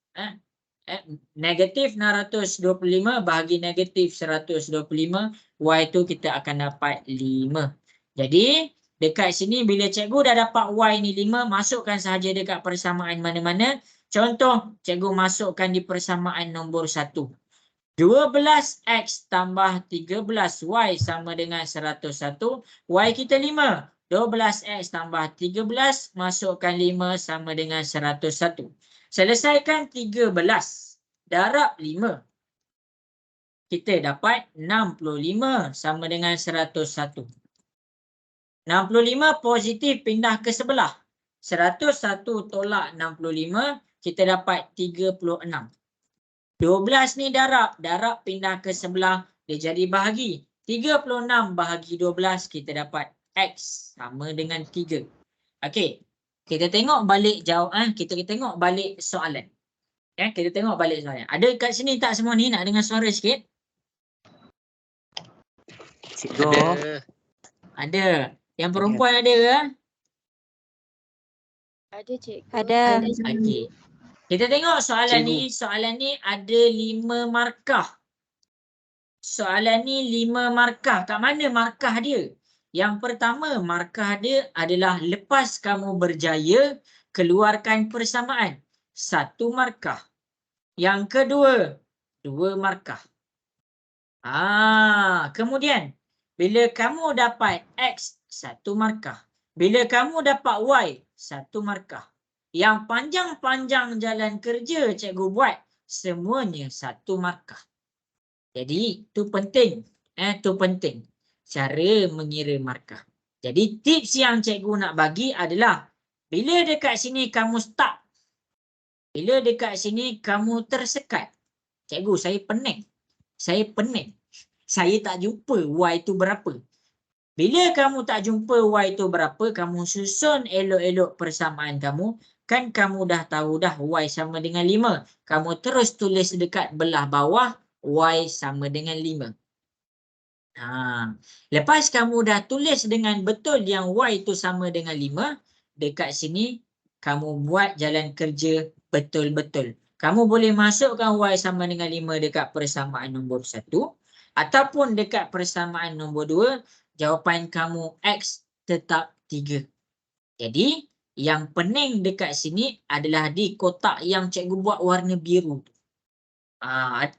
Negatif 625 bahagi negatif 125. Y itu kita akan dapat 5. Jadi dekat sini bila cikgu dah dapat Y ni 5, masukkan sahaja dekat persamaan mana-mana. Contoh, cikgu masukkan di persamaan nombor 1. 12x tambah 13y sama dengan 101. Y kita 5. 12x tambah 13 masukkan 5 sama dengan 101. Selesaikan 13 darab 5. Kita dapat 65 sama dengan 101. 65 positif pindah ke sebelah. 101 tolak 65. Kita dapat 36. 12 ni darab. Darab pindah ke sebelah. Dia jadi bahagi. 36 bahagi 12. Kita dapat X sama dengan 3. Okey. Kita tengok balik jawapan. Kita tengok balik soalan. Kita tengok balik soalan. Ada kat sini tak semua ni? Nak dengar suara sikit?
Cikgu.
Ada. Yang perempuan ada ke?
Ada cikgu.
Ada.
Okey. Kita tengok soalan ni. Soalan ni ada 5 markah. Soalan ni 5 markah. Kat mana markah dia? Yang pertama markah dia adalah lepas kamu berjaya keluarkan persamaan. 1 markah. Yang kedua, 2 markah. Kemudian bila kamu dapat X, 1 markah. Bila kamu dapat Y, 1 markah. Yang panjang-panjang jalan kerja cikgu buat, semuanya 1 markah. Jadi, itu penting. Itu penting. Cara mengira markah. Jadi, tips yang cikgu nak bagi adalah, bila dekat sini kamu stuck, bila dekat sini kamu tersekat, cikgu saya pening. Saya pening. Saya tak jumpa Y itu berapa. Bila kamu tak jumpa Y itu berapa, kamu susun elok-elok persamaan kamu. Kan kamu dah tahu dah Y sama dengan 5. Kamu terus tulis dekat belah bawah Y sama dengan 5. Lepas kamu dah tulis dengan betul yang Y itu sama dengan 5, dekat sini kamu buat jalan kerja betul-betul. Kamu boleh masukkan Y sama dengan 5 dekat persamaan nombor 1. Ataupun dekat persamaan nombor 2, jawapan kamu X tetap 3. Jadi, yang pening dekat sini adalah di kotak yang cikgu buat warna biru.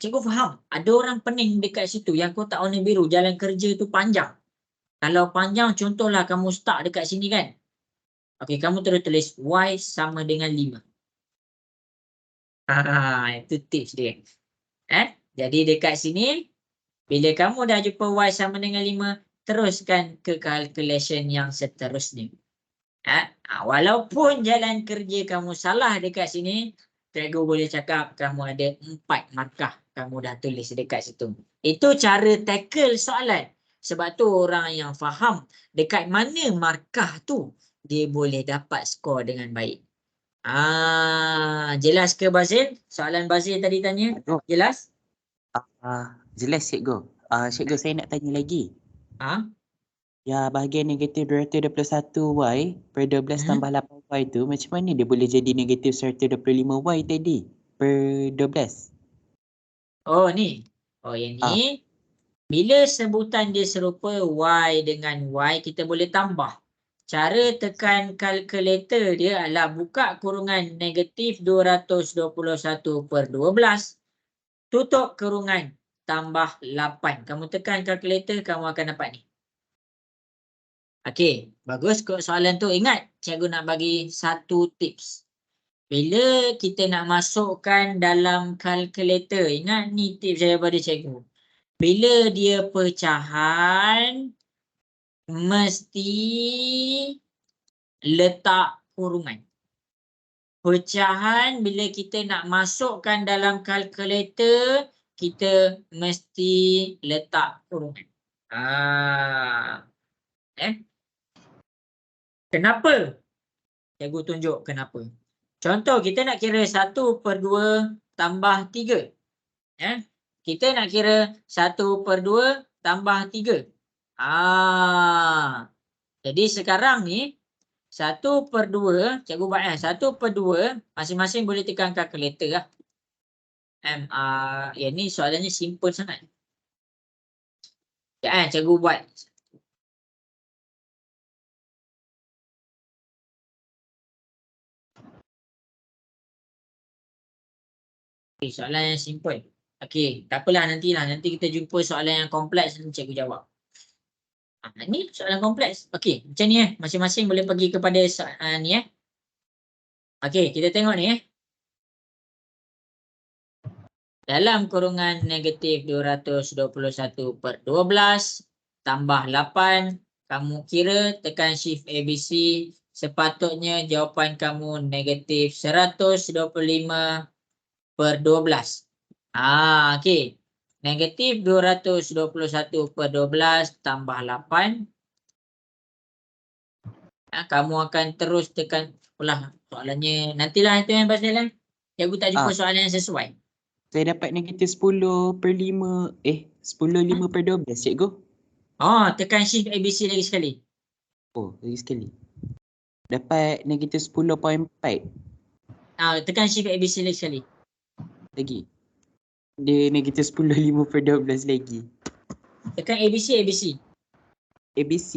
Cikgu faham. Ada orang pening dekat situ. Yang kotak warna biru, jalan kerja tu panjang. Kalau panjang, contohlah kamu start dekat sini kan. Okey, kamu terus tulis Y sama dengan 5. Itu tips dia. Jadi dekat sini, bila kamu dah jumpa Y sama dengan 5, teruskan ke calculation yang seterusnya. Walaupun jalan kerja kamu salah dekat sini, cikgu boleh cakap kamu ada 4 markah. Kamu dah tulis dekat situ. Itu cara tackle soalan. Sebab tu orang yang faham dekat mana markah tu, dia boleh dapat skor dengan baik. Jelas ke Bazil? Soalan Bazil tadi tanya? Jelas?
Jelas cikgu. Cikgu saya nak tanya lagi. Ya, bahagian negatif 221Y per 12 tambah 8Y tu macam mana dia boleh jadi negatif 125Y tadi per 12?
Oh ni. Oh yang ni. Bila sebutan dia serupa Y dengan Y, kita boleh tambah. Cara tekan kalkulator dia adalah buka kurungan negatif 221 per 12. Tutup kurungan tambah 8. Kamu tekan kalkulator, kamu akan dapat ni. Okey, bagus kot soalan tu. Ingat, cikgu nak bagi 1 tips. Bila kita nak masukkan dalam kalkulator, ingat ni tips daripada cikgu. Bila dia pecahan, mesti letak kurungan. pecahan bila kita nak masukkan dalam kalkulator, kita mesti letak kurungan. Kenapa? Cikgu tunjuk kenapa. Contoh, kita nak kira 1/2 tambah 3. Kita nak kira 1/2 tambah 3. Jadi sekarang ni 1/2, cikgu buat 1/2, masing-masing boleh tekan kalkulator lah. Yang ni soalannya simple sangat. Cikgu buat. Soalan yang simple. Okey, tak apalah nantilah. Nanti kita jumpa soalan yang kompleks nanti cikgu jawab. Ni soalan kompleks. Okey, macam ni masing-masing boleh pergi kepada ni Okey, kita tengok ni Dalam kurungan negatif 221/12 tambah 8, kamu kira tekan shift ABC, sepatutnya jawapan kamu negatif 125/12. Okey. Negatif 221/12 tambah 8. Kamu akan terus tekan. Soalannya nantilah itu yang pasal cikgu tak jumpa soalan yang sesuai.
Saya dapat negatif 10/5. 10/5/12 cikgu.
Tekan shift ABC lagi sekali.
Lagi sekali. Dapat negatif 10.4.
Tekan shift ABC lagi sekali.
Lagi. Dia negatif 10/5/12 lagi.
Tekan ABC.
ABC.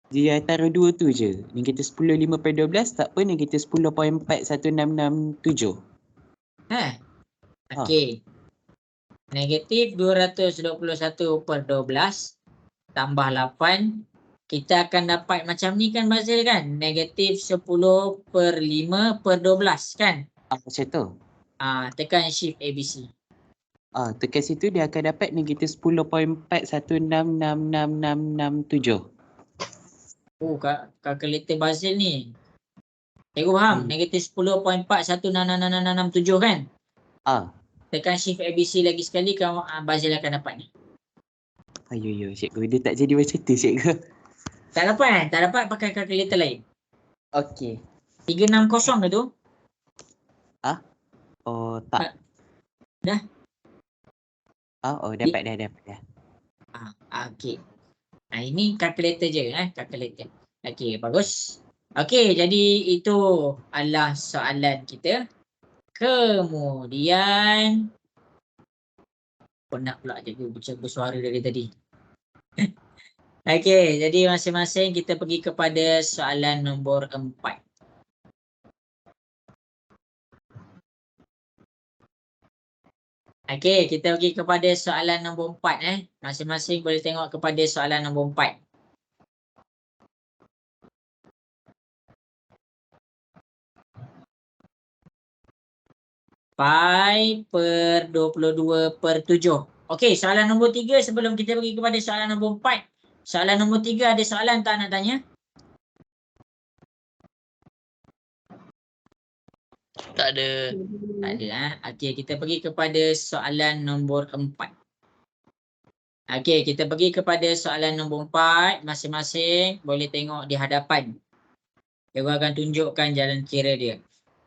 Dia antara dua tu je. Negatif 10/5/12 tak apa, negatif 10.41667.
Okey. Negatif 221/12 tambah 8. Kita akan dapat macam ni kan Bazil kan? Negatif 10/5/12 kan?
Macam tu.
Tekan shift ABC.
Tekan situ dia akan dapat negatif 10.4166667.
Kalkulator Bazil ni. Cikgu faham? Negatif 10.4166667 kan? Tekan shift ABC lagi sekali, kamu Bazil akan dapat ni.
Cikgu, dia tak jadi macam tu cikgu.
Tak dapat pakai kalkulator lain.
Okey.
360 ke tu?
Tak.
Dah?
Dapat dah.
Okey. Ini kalkulator je kalkulator. Okey, bagus. Okey, jadi itu adalah soalan kita. Kemudian penat pula cikgu bersuara dari tadi. Okey, jadi masing-masing kita pergi kepada soalan nombor 4. Okey, kita pergi kepada soalan nombor 4 Masing-masing boleh tengok kepada soalan nombor 4. Pi per 22/7. Okey, soalan nombor 3 sebelum kita pergi kepada soalan nombor 4. Soalan nombor 3 ada soalan tak nak tanya?
Tak ada.
Tak ada. Okey, kita pergi kepada soalan nombor 4. Okey, kita pergi kepada soalan nombor 4. Masing-masing boleh tengok di hadapan. Cikgu akan tunjukkan jalan kira dia.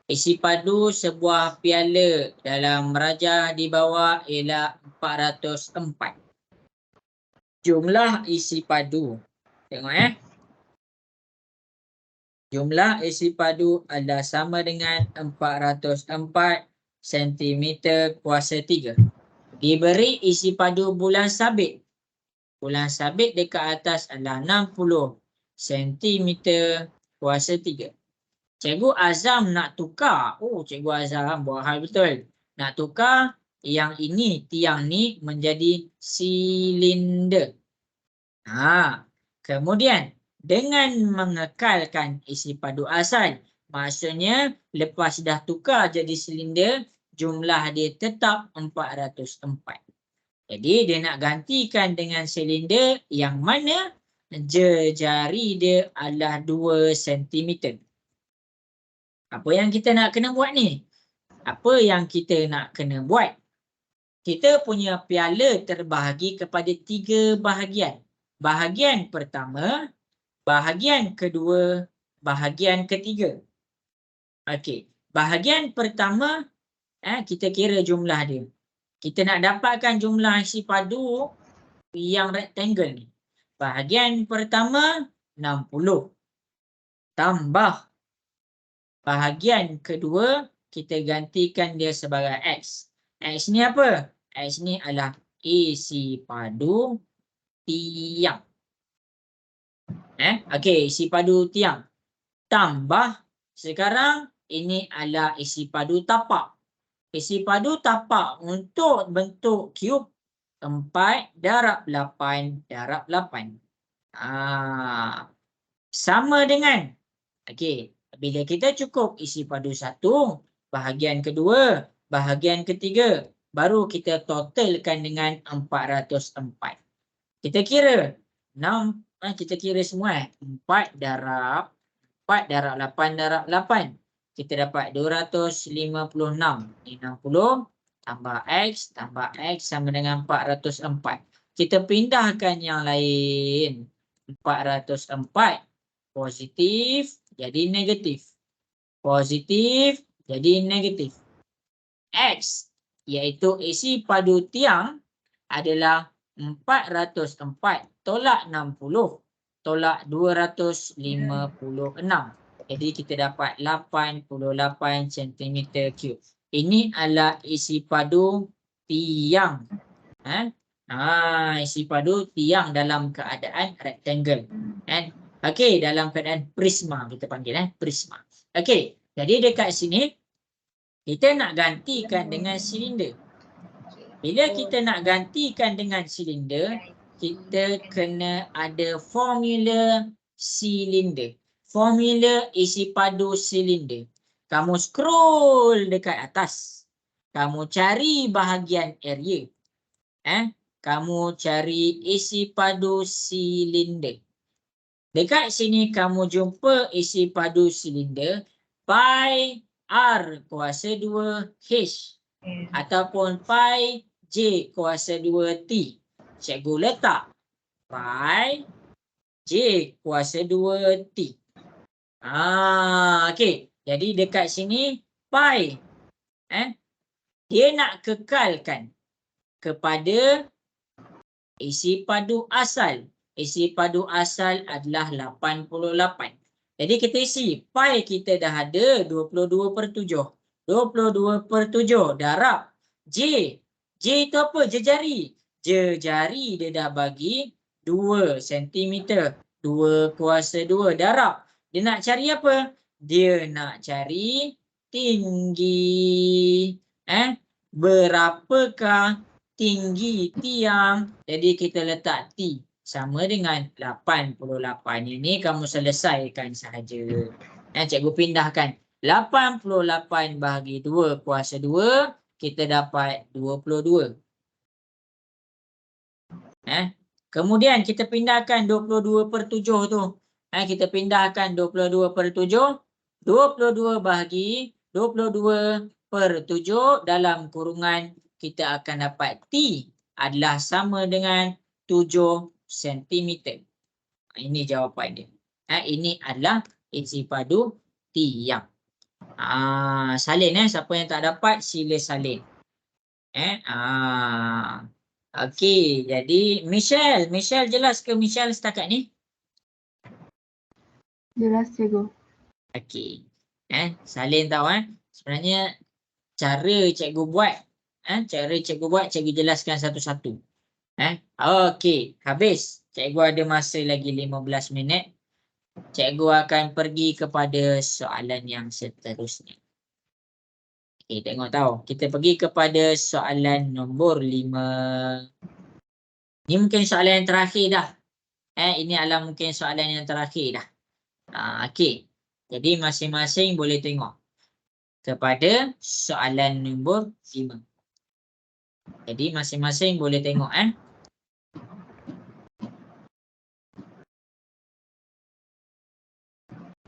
Isi padu sebuah piala dalam merajah di bawah ialah 404. Jumlah isi padu. Tengok Jumlah isi padu adalah sama dengan 404 cm kuasa 3. Diberi isi padu bulan sabit. Bulan sabit dekat atas adalah 60 cm kuasa 3. Cikgu Azam nak tukar. Cikgu Azam buat hal betul. Nak tukar yang ini, tiang ni menjadi silinder. Kemudian dengan mengekalkan isi padu asal. Maksudnya lepas dah tukar jadi silinder, jumlah dia tetap 404. Jadi dia nak gantikan dengan silinder yang mana jari dia adalah 2 cm. Apa yang kita nak kena buat ni? Apa yang kita nak kena buat? Kita punya piala terbahagi kepada 3 bahagian. Bahagian pertama, bahagian kedua, bahagian ketiga. Okey, bahagian pertama kita kira jumlah dia. Kita nak dapatkan jumlah isi padu yang rectangle ni. Bahagian pertama 60 tambah bahagian kedua kita gantikan dia sebagai X. X ni apa? X ni adalah isi padu tiang. Okey, isi padu tiang. Tambah sekarang ini adalah isi padu tapak. Isi padu tapak untuk bentuk cube 4 darab 8 darab 8. Sama dengan, okey, bila kita cukup isi padu 1, bahagian kedua, bahagian ketiga, baru kita totalkan dengan 404. Kita kira 6, kita kira semua 4 darab 8 darab 8. Kita dapat 256. Ini 60 tambah X sama dengan 404. Kita pindahkan yang lain. 404 positif jadi negatif. Positif jadi negatif. X iaitu isi padu tiang adalah 404 tolak 60 tolak 256. Jadi kita dapat 88 cm3. Ini adalah isi padu tiang. Isi padu tiang dalam keadaan rectangle. Okey, dalam keadaan prisma kita panggil prisma. Okey, jadi dekat sini kita nak gantikan dengan silinder. Bila kita nak gantikan dengan silinder, kita kena ada formula silinder. Formula isi padu silinder. Kamu scroll dekat atas. Kamu cari bahagian area. Kamu cari isi padu silinder. Dekat sini kamu jumpa isi padu silinder pi R kuasa 2 H ataupun pi J kuasa 2 T. Cikgu letak pi J kuasa 2 T. Okey. Jadi dekat sini pi dia nak kekalkan kepada isi padu asal. Isi padu asal adalah 88. Jadi kita isi pi kita dah ada 22/7. 22/7 darab J. J itu apa? Jejari. Jejari dia dah bagi 2 cm. 2 kuasa 2 darab. Dia nak cari apa? Dia nak cari tinggi. Berapakah tinggi tiang? Jadi kita letak T sama dengan 88. Ini kamu selesaikan sahaja. Cikgu pindahkan 88 bahagi 2 kuasa 2, kita dapat 22. Kemudian kita pindahkan 22/7 tu. Kita pindahkan 22/7. 22 bahagi 22/7 dalam kurungan kita akan dapat T adalah sama dengan 7 cm. Ini jawapan dia. Ini adalah isi padu tiang. Salin siapa yang tak dapat sila salin. Okey, jadi Michelle jelas ke Michelle setakat ni?
Jelas cikgu.
Okey. Salin tahu sebenarnya cara cikgu buat cikgu jelaskan satu-satu. Okey, habis. Cikgu ada masa lagi 15 minit. Cikgu akan pergi kepada soalan yang seterusnya. Okey, tengok tahu. Kita pergi kepada soalan nombor 5. Ini mungkin soalan yang terakhir dah. Ini adalah mungkin soalan yang terakhir dah. Okey. Jadi masing-masing boleh tengok kepada soalan nombor 5. Jadi masing-masing boleh tengok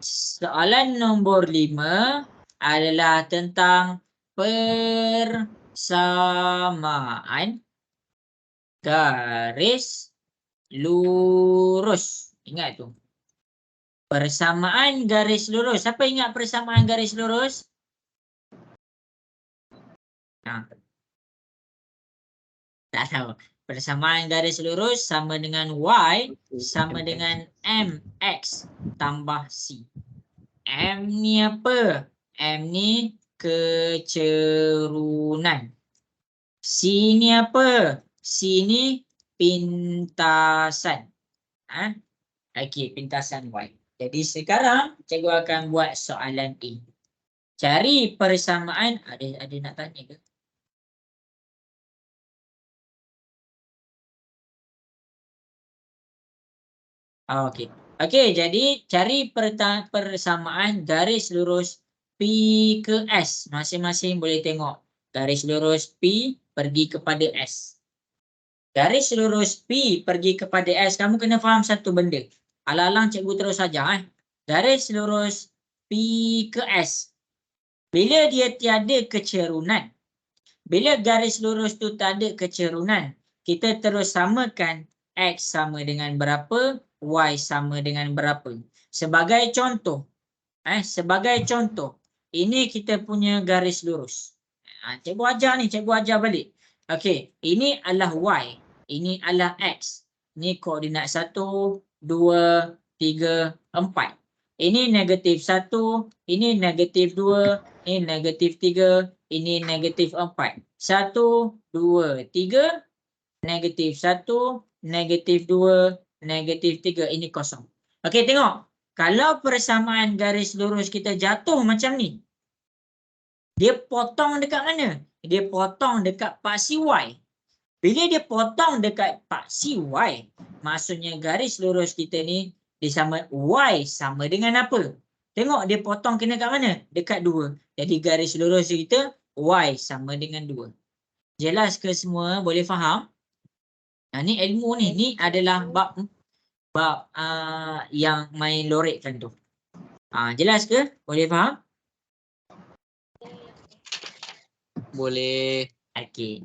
Soalan nombor 5 adalah tentang persamaan garis lurus. Ingat tu. Persamaan garis lurus. Siapa ingat persamaan garis lurus? Tak tahu. Persamaan garis lurus sama dengan Y sama dengan MX tambah C. M ni apa? M ni kecerunan. C ni apa? C ni pintasan. Okey, pintasan Y. Jadi sekarang cikgu akan buat soalan A. Cari persamaan. Ada nak tanya ke? Okey. Okey, jadi cari persamaan garis lurus P ke S. Masing-masing boleh tengok. Garis lurus P pergi kepada S. Garis lurus P pergi kepada S. Kamu kena faham satu benda. Alang-alang cikgu terus saja. Garis lurus P ke S. Bila dia tiada kecerunan. Bila garis lurus tu tak ada kecerunan. Kita terus samakan X sama dengan berapa. Y sama dengan berapa. Sebagai contoh. Sebagai contoh. Ini kita punya garis lurus. Cikgu ajar ni. Cikgu ajar balik. Okey. Ini adalah Y. Ini adalah X. Ini koordinat 1, 2, 3, 4. Ini negatif 1. Ini negatif 2. Ini negatif 3. Ini negatif 4. 1, 2, 3. Negatif 1. Negatif 2. Negatif 3. Ini kosong. Okey, tengok. Kalau persamaan garis lurus kita jatuh macam ni. Dia potong dekat mana? Dia potong dekat paksi Y. Bila dia potong dekat paksi Y. Maksudnya garis lurus kita ni disama Y sama dengan apa? Tengok dia potong kena kat mana? Dekat 2. Jadi garis lurus kita Y sama dengan 2. Jelas ke semua? Boleh faham? Ni ilmu ni. Ni adalah bab yang main lorekkan tu. Jelas ke? Boleh faham?
Boleh.
Okey.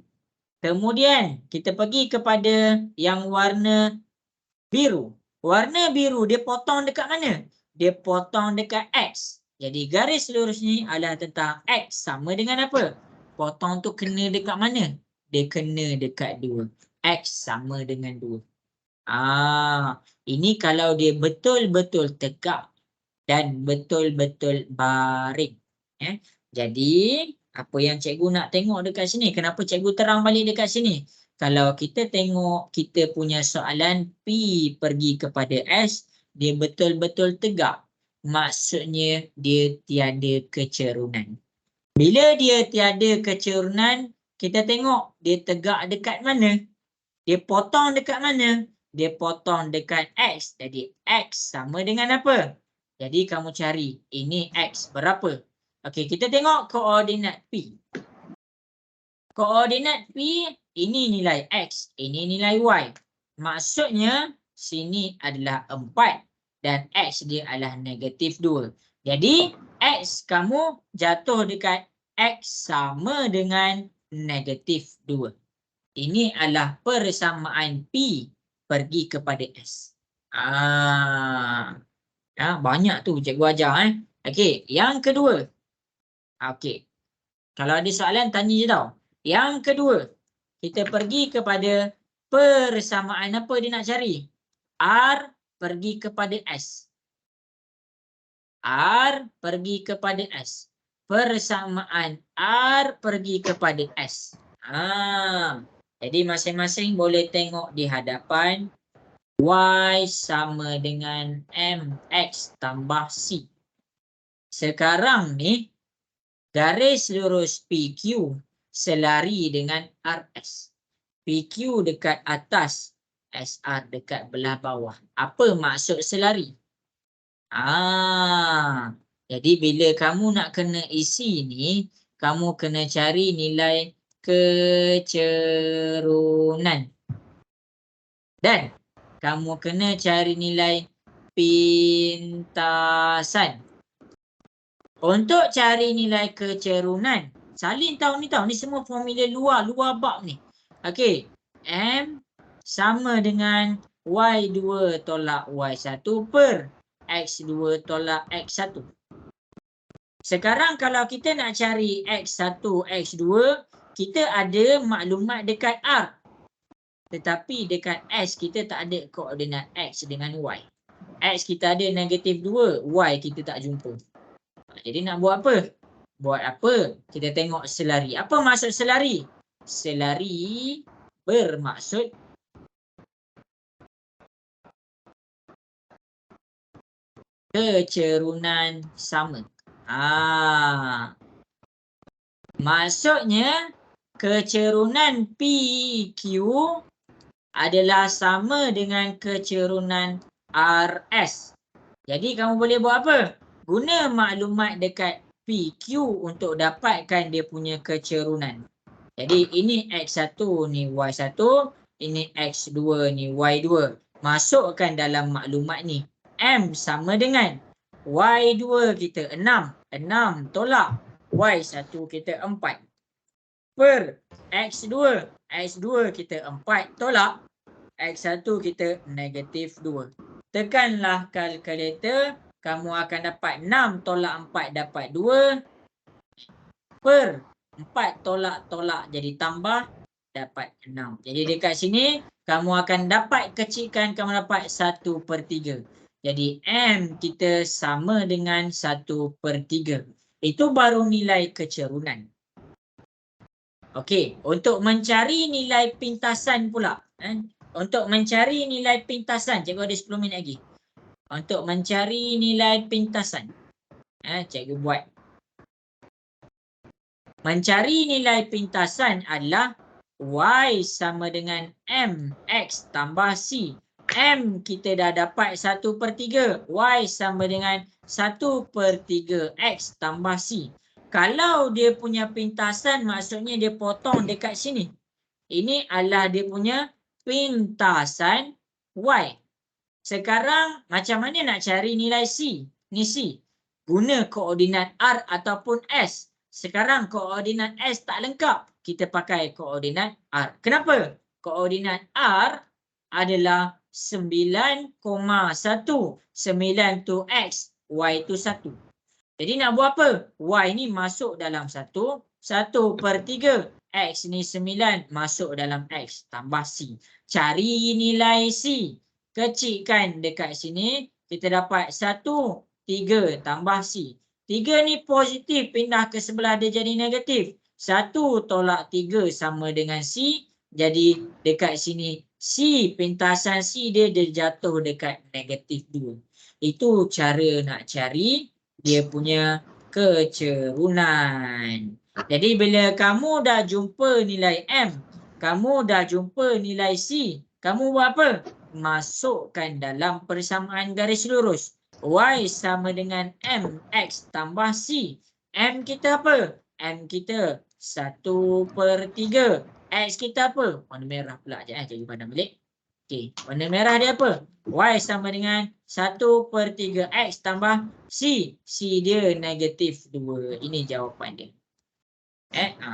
Kemudian kita pergi kepada yang warna biru. Warna biru dia potong dekat mana? Dia potong dekat X. Jadi garis lurus ni adalah tentang X sama dengan apa? Potong tu kena dekat mana? Dia kena dekat 2. X sama dengan 2. Ini kalau dia betul-betul tegak dan betul-betul baring. Jadi apa yang cikgu nak tengok dekat sini? Kenapa cikgu terang balik dekat sini? Kalau kita tengok kita punya soalan P pergi kepada S, dia betul-betul tegak. Maksudnya dia tiada kecerunan. Bila dia tiada kecerunan, kita tengok dia tegak dekat mana? Dia potong dekat mana? Dia potong dekat X. Jadi X sama dengan apa? Jadi kamu cari ini X berapa? Okey, kita tengok koordinat P. Koordinat P, ini nilai X, ini nilai Y. Maksudnya, sini adalah 4 dan X dia adalah negatif 2. Jadi, X kamu jatuh dekat X sama dengan negatif 2. Ini adalah persamaan P pergi kepada S. Banyak tu cikgu ajar. Okey, yang kedua. Okey. Kalau ada soalan tanya je tau. Yang kedua, kita pergi kepada persamaan apa dia nak cari? R pergi kepada S. R pergi kepada S. Persamaan R pergi kepada S. Jadi masing-masing boleh tengok di hadapan. Y sama dengan MX tambah C. Sekarang ni, garis lurus PQ selari dengan RS. PQ dekat atas, SR dekat belah bawah. Apa maksud selari? Jadi bila kamu nak kena isi ni, kamu kena cari nilai kecerunan. Dan kamu kena cari nilai pintasan. Untuk cari nilai kecerunan, salin tahu ni semua formula luar bab ni. Okey, M sama dengan Y2 tolak Y1 per X2 tolak X1. Sekarang kalau kita nak cari X1, X2, kita ada maklumat dekat R. Tetapi dekat S kita tak ada koordinat X dengan Y. X kita ada -2, Y kita tak jumpa. Jadi nak buat apa? Buat apa? Kita tengok selari. Apa maksud selari? Selari bermaksud kecerunan sama. Maksudnya kecerunan PQ adalah sama dengan kecerunan RS. Jadi kamu boleh buat apa? Guna maklumat dekat PQ untuk dapatkan dia punya kecerunan. Jadi ini X1 ni Y1, ini X2 ni Y2. Masukkan dalam maklumat ni. M sama dengan Y2 kita 6. 6 tolak Y1 kita 4. Per X2. X2 kita 4 tolak X1 kita -2. Tekanlah kalkulator. Kamu akan dapat 6 tolak 4 dapat 2. Per 4 tolak jadi tambah dapat 6. Jadi dekat sini kamu akan dapat kecilkan, kamu dapat 1/3. Jadi M kita sama dengan 1/3. Itu baru nilai kecerunan. Okey, untuk mencari nilai pintasan pula. Untuk mencari nilai pintasan, cikgu ada 10 minit lagi. Untuk mencari nilai pintasan. Cikgu buat. Mencari nilai pintasan adalah Y sama dengan MX tambah C. M kita dah dapat 1/3. Y sama dengan 1/3 X tambah C. Kalau dia punya pintasan, maksudnya dia potong dekat sini. Ini adalah dia punya pintasan Y. Sekarang macam mana nak cari nilai C? Ni C. Guna koordinat R ataupun S. Sekarang koordinat S tak lengkap. Kita pakai koordinat R. Kenapa? Koordinat R adalah 9,1. 9 tu X. Y tu 1. Jadi nak buat apa? Y ni masuk dalam 1. 1/3. X ni 9 masuk dalam X. Tambah C. Cari nilai C. Kecilkan dekat sini, kita dapat 1, 3 tambah C. 3 ni positif, pindah ke sebelah dia jadi negatif. 1 tolak 3 sama dengan C. Jadi dekat sini C, pintasan C dia jatuh dekat -2. Itu cara nak cari dia punya kecerunan. Jadi bila kamu dah jumpa nilai M, kamu dah jumpa nilai C, kamu buat apa? Masukkan dalam persamaan garis lurus. Y sama dengan MX tambah C. M kita apa? M kita 1/3. X kita apa? Warna merah pula. Sekejap cikgu pandang balik. Okey, warna merah dia apa? Y sama dengan 1/3 X tambah C. C dia -2. Ini jawapan dia.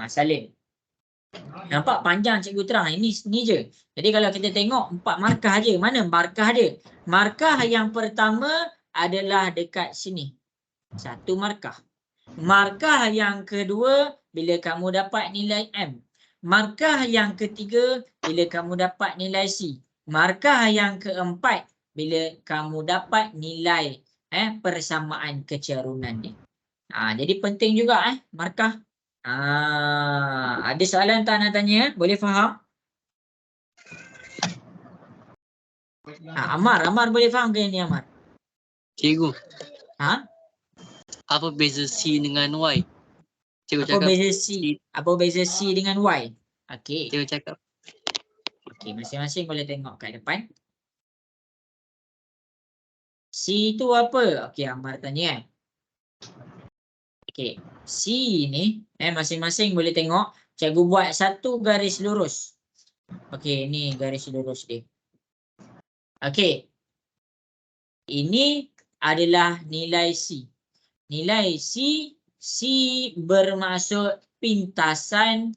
Salin. Nampak panjang cikgu terang. Ini je. Jadi kalau kita tengok 4 markah je. Mana markah dia? Markah yang pertama adalah dekat sini. 1 markah. Markah yang kedua bila kamu dapat nilai M. Markah yang ketiga bila kamu dapat nilai C. Markah yang keempat bila kamu dapat nilai persamaan kecerunan dia. Jadi penting juga markah. Ada soalan tak nak tanya? Boleh faham? Amar boleh faham ke ni Amar?
Cikgu. Apa beza C dengan Y? Cikgu
apa beza C? Apa beza C dengan Y? Okey.
Cikgu cakap.
Okey, masing-masing boleh tengok kat depan. C tu apa? Okey, Amar tanya Okey, C ni masing-masing boleh tengok. Cikgu buat satu garis lurus. Okey, ni garis lurus dia. Okey. Ini adalah nilai C. Nilai C bermaksud pintasan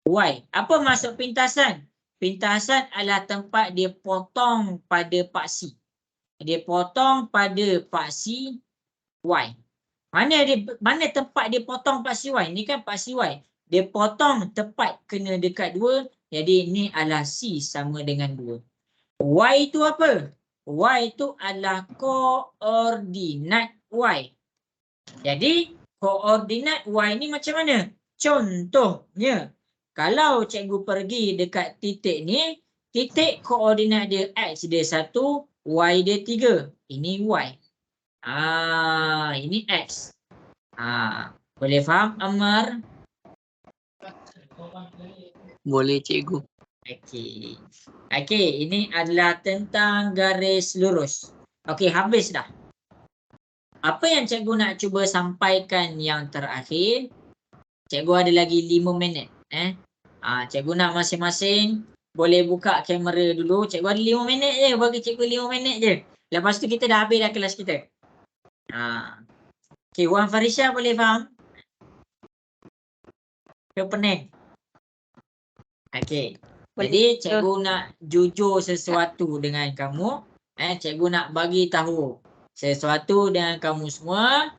Y. Apa maksud pintasan? Pintasan adalah tempat dia potong pada paksi. Dia potong pada paksi Y. Mana tempat dia potong paksi Y? Ni kan paksi Y. Dia potong tepat kena dekat 2. Jadi ni adalah C sama dengan 2. Y itu apa? Y itu adalah koordinat Y. Jadi koordinat Y ni macam mana? Contohnya, kalau cikgu pergi dekat titik ni, titik koordinat dia X dia 1, Y dia 3. Ini Y. Ini X. Boleh faham, Ammar?
Boleh cikgu.
Okey, ini adalah tentang garis lurus. Okey, habis dah. Apa yang cikgu nak cuba sampaikan yang terakhir? Cikgu ada lagi 5 minit. Cikgu nak masing-masing boleh buka kamera dulu. Cikgu ada 5 minit je. Bagi cikgu 5 minit je. Lepas tu kita dah habis dah kelas kita. Okey, Wan Farisha boleh faham? Ke pening? Okey. Jadi cikgu nak jujur sesuatu dengan kamu. Cikgu nak bagi tahu sesuatu dengan kamu semua.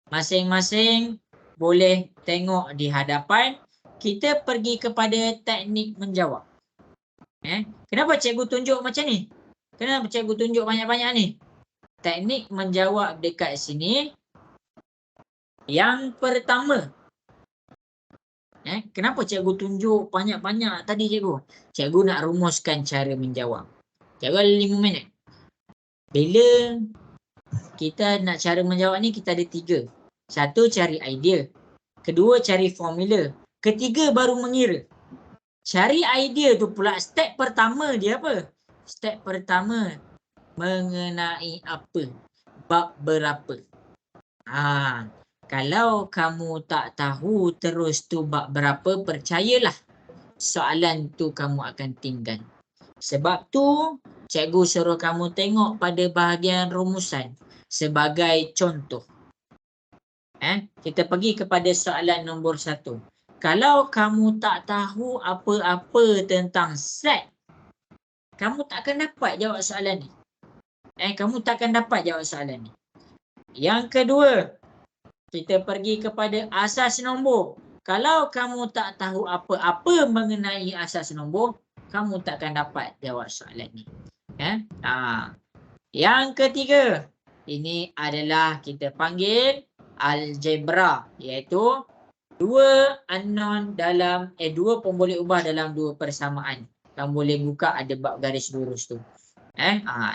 Masing-masing boleh tengok di hadapan. Kita pergi kepada teknik menjawab. Kenapa cikgu tunjuk macam ni? Kenapa cikgu tunjuk banyak-banyak ni? Teknik menjawab dekat sini. Yang pertama. Kenapa cikgu tunjuk banyak-banyak tadi cikgu? Cikgu nak rumuskan cara menjawab. Cikgu ada 5 minit. Bila kita nak cara menjawab ni, kita ada 3. 1, cari idea. 2, cari formula. 3, baru mengira. Cari idea tu pula, step pertama dia apa? Step pertama, mengenai apa? Bab berapa? Kalau kamu tak tahu terus tu bab berapa, percayalah soalan tu kamu akan tinggal. Sebab tu cikgu suruh kamu tengok pada bahagian rumusan sebagai contoh. Kita pergi kepada soalan nombor 1. Kalau kamu tak tahu apa-apa tentang set, kamu tak akan dapat jawab soalan ni. Kamu tak akan dapat jawab soalan ni. Yang kedua, kita pergi kepada asas nombor. Kalau kamu tak tahu apa-apa mengenai asas nombor, kamu tak akan dapat jawab soalan ni. Yang ketiga, ini adalah kita panggil algebra, iaitu 2 unknown dalam 2 pun boleh ubah dalam 2 persamaan. Kamu boleh buka ada bab garis lurus tu.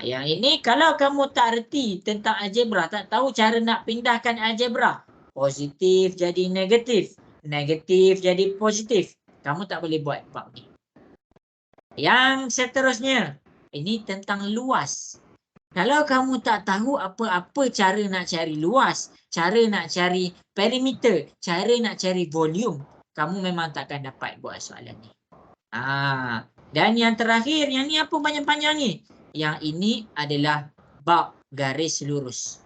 Yang ini kalau kamu tak reti tentang algebra, tak tahu cara nak pindahkan algebra, positif jadi negatif, negatif jadi positif, kamu tak boleh buat bab ni. Yang seterusnya, ini tentang luas. Kalau kamu tak tahu apa-apa cara nak cari luas, cara nak cari perimeter, cara nak cari volume, kamu memang takkan dapat buat soalan ni. Dan yang terakhir, yang ni apa panjang-panjang ni? Yang ini adalah bab garis lurus.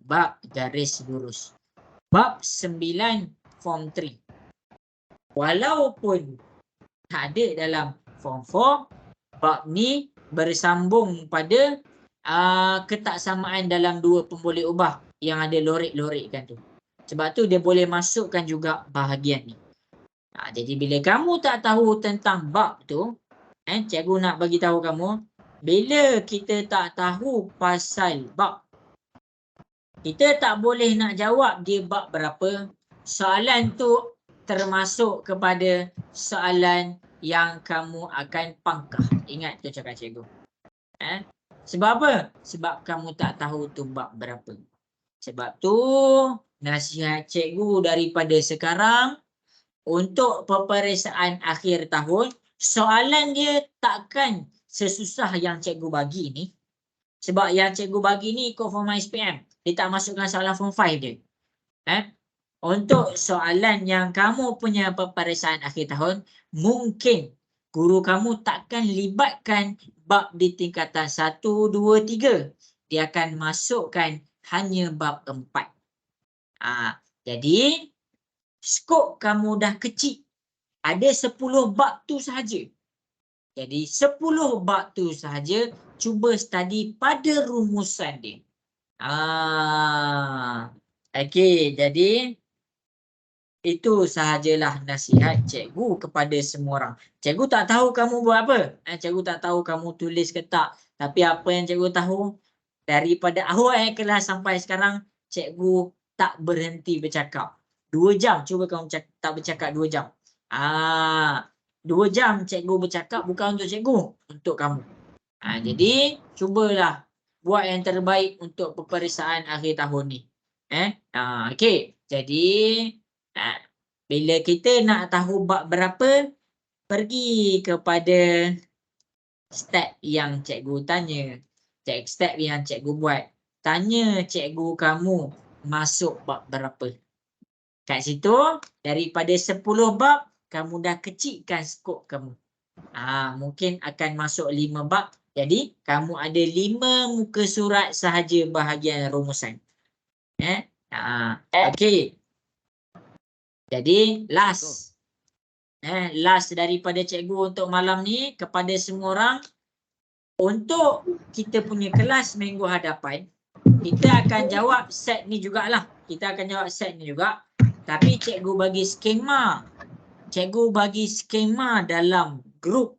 Bab garis lurus. Bab 9 form 3. Walaupun tak ada dalam form 4, bab ni bersambung pada ketaksamaan dalam 2 pun boleh ubah yang ada lorek-lorekkan tu. Sebab tu dia boleh masukkan juga bahagian ni. Jadi bila kamu tak tahu tentang bab tu, cikgu nak bagi tahu kamu, bila kita tak tahu pasal bab, kita tak boleh nak jawab dia bab berapa. Soalan tu termasuk kepada soalan yang kamu akan pangkah. Ingat tu cakap cikgu. Sebab apa? Sebab kamu tak tahu tu bab berapa. Sebab tu nasihat cikgu daripada sekarang, untuk peperiksaan akhir tahun, soalan dia takkan sesusah yang cikgu bagi ni. Sebab yang cikgu bagi ni ikut form SPM. Dia tak masukkan soalan form 5 dia. Untuk soalan yang kamu punya peperiksaan akhir tahun, mungkin guru kamu takkan libatkan bab di tingkatan 1, 2, 3. Dia akan masukkan hanya bab 4. Jadi, skop kamu dah kecil. Ada 10 bab tu sahaja. Jadi 10 bab tu sahaja, cuba study pada rumusan dia. Okey, jadi itu sahajalah nasihat cikgu kepada semua orang. Cikgu tak tahu kamu buat apa. Cikgu tak tahu kamu tulis ke tak. Tapi apa yang cikgu tahu, daripada awal kelas sampai sekarang, cikgu tak berhenti bercakap. 2 jam, cuba kamu tak bercakap 2 jam. 2 jam cikgu bercakap bukan untuk cikgu, untuk kamu. Jadi cubalah buat yang terbaik untuk peperiksaan akhir tahun ni. Okey. Jadi bila kita nak tahu bab berapa, pergi kepada step yang cikgu tanya. Step yang cikgu buat. Tanya cikgu kamu masuk bab berapa. Kat situ, daripada 10 bab, kamu dah kecilkan skop kamu. Mungkin akan masuk 5 bab. Jadi, kamu ada 5 muka surat sahaja bahagian rumusan. Okey. Jadi, last. Last daripada cikgu untuk malam ni, kepada semua orang, untuk kita punya kelas minggu hadapan, kita akan jawab set ni jugalah. Kita akan jawab set ni juga. Tapi cikgu bagi skema. Cikgu bagi skema dalam grup.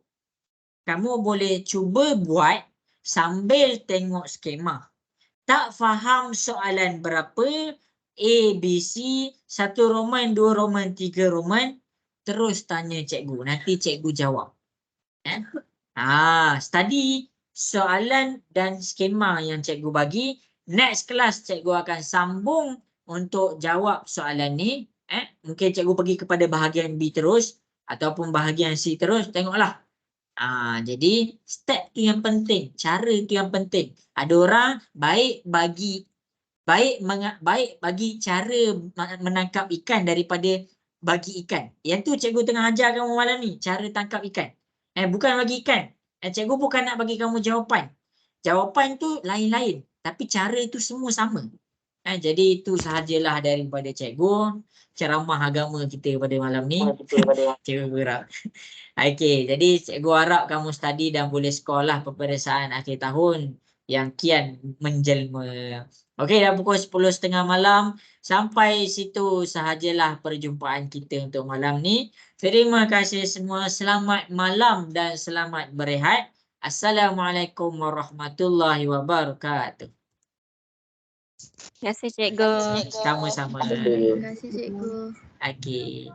Kamu boleh cuba buat sambil tengok skema. Tak faham soalan berapa, A, B, C, 1 Roman, 2 Roman, 3 Roman, terus tanya cikgu. Nanti cikgu jawab. Study soalan dan skema yang cikgu bagi. Next class cikgu akan sambung untuk jawab soalan ni. Mungkin cikgu pergi kepada bahagian B terus ataupun bahagian C terus. Tengoklah. Jadi step tu yang penting, cara tu yang penting. Ada orang baik bagi cara menangkap ikan daripada bagi ikan. Yang tu cikgu tengah ajar kamu malam ni, cara tangkap ikan. Bukan bagi ikan. Cikgu bukan nak bagi kamu jawapan. Jawapan tu lain-lain, tapi cara tu semua sama. Jadi itu sahajalah daripada cikgu, ceramah agama kita pada malam ni. Cikgu berharap. Okey, jadi cikgu harap kamu study dan boleh sekolah peperiksaan akhir tahun yang kian menjelma. Okey, dah pukul 10.30 malam. Sampai situ sahajalah perjumpaan kita untuk malam ni. Terima kasih semua. Selamat malam dan selamat berehat. Assalamualaikum warahmatullahi wabarakatuh.
Terima kasih cikgu.
Sama-sama.
Terima kasih cikgu.
Okey.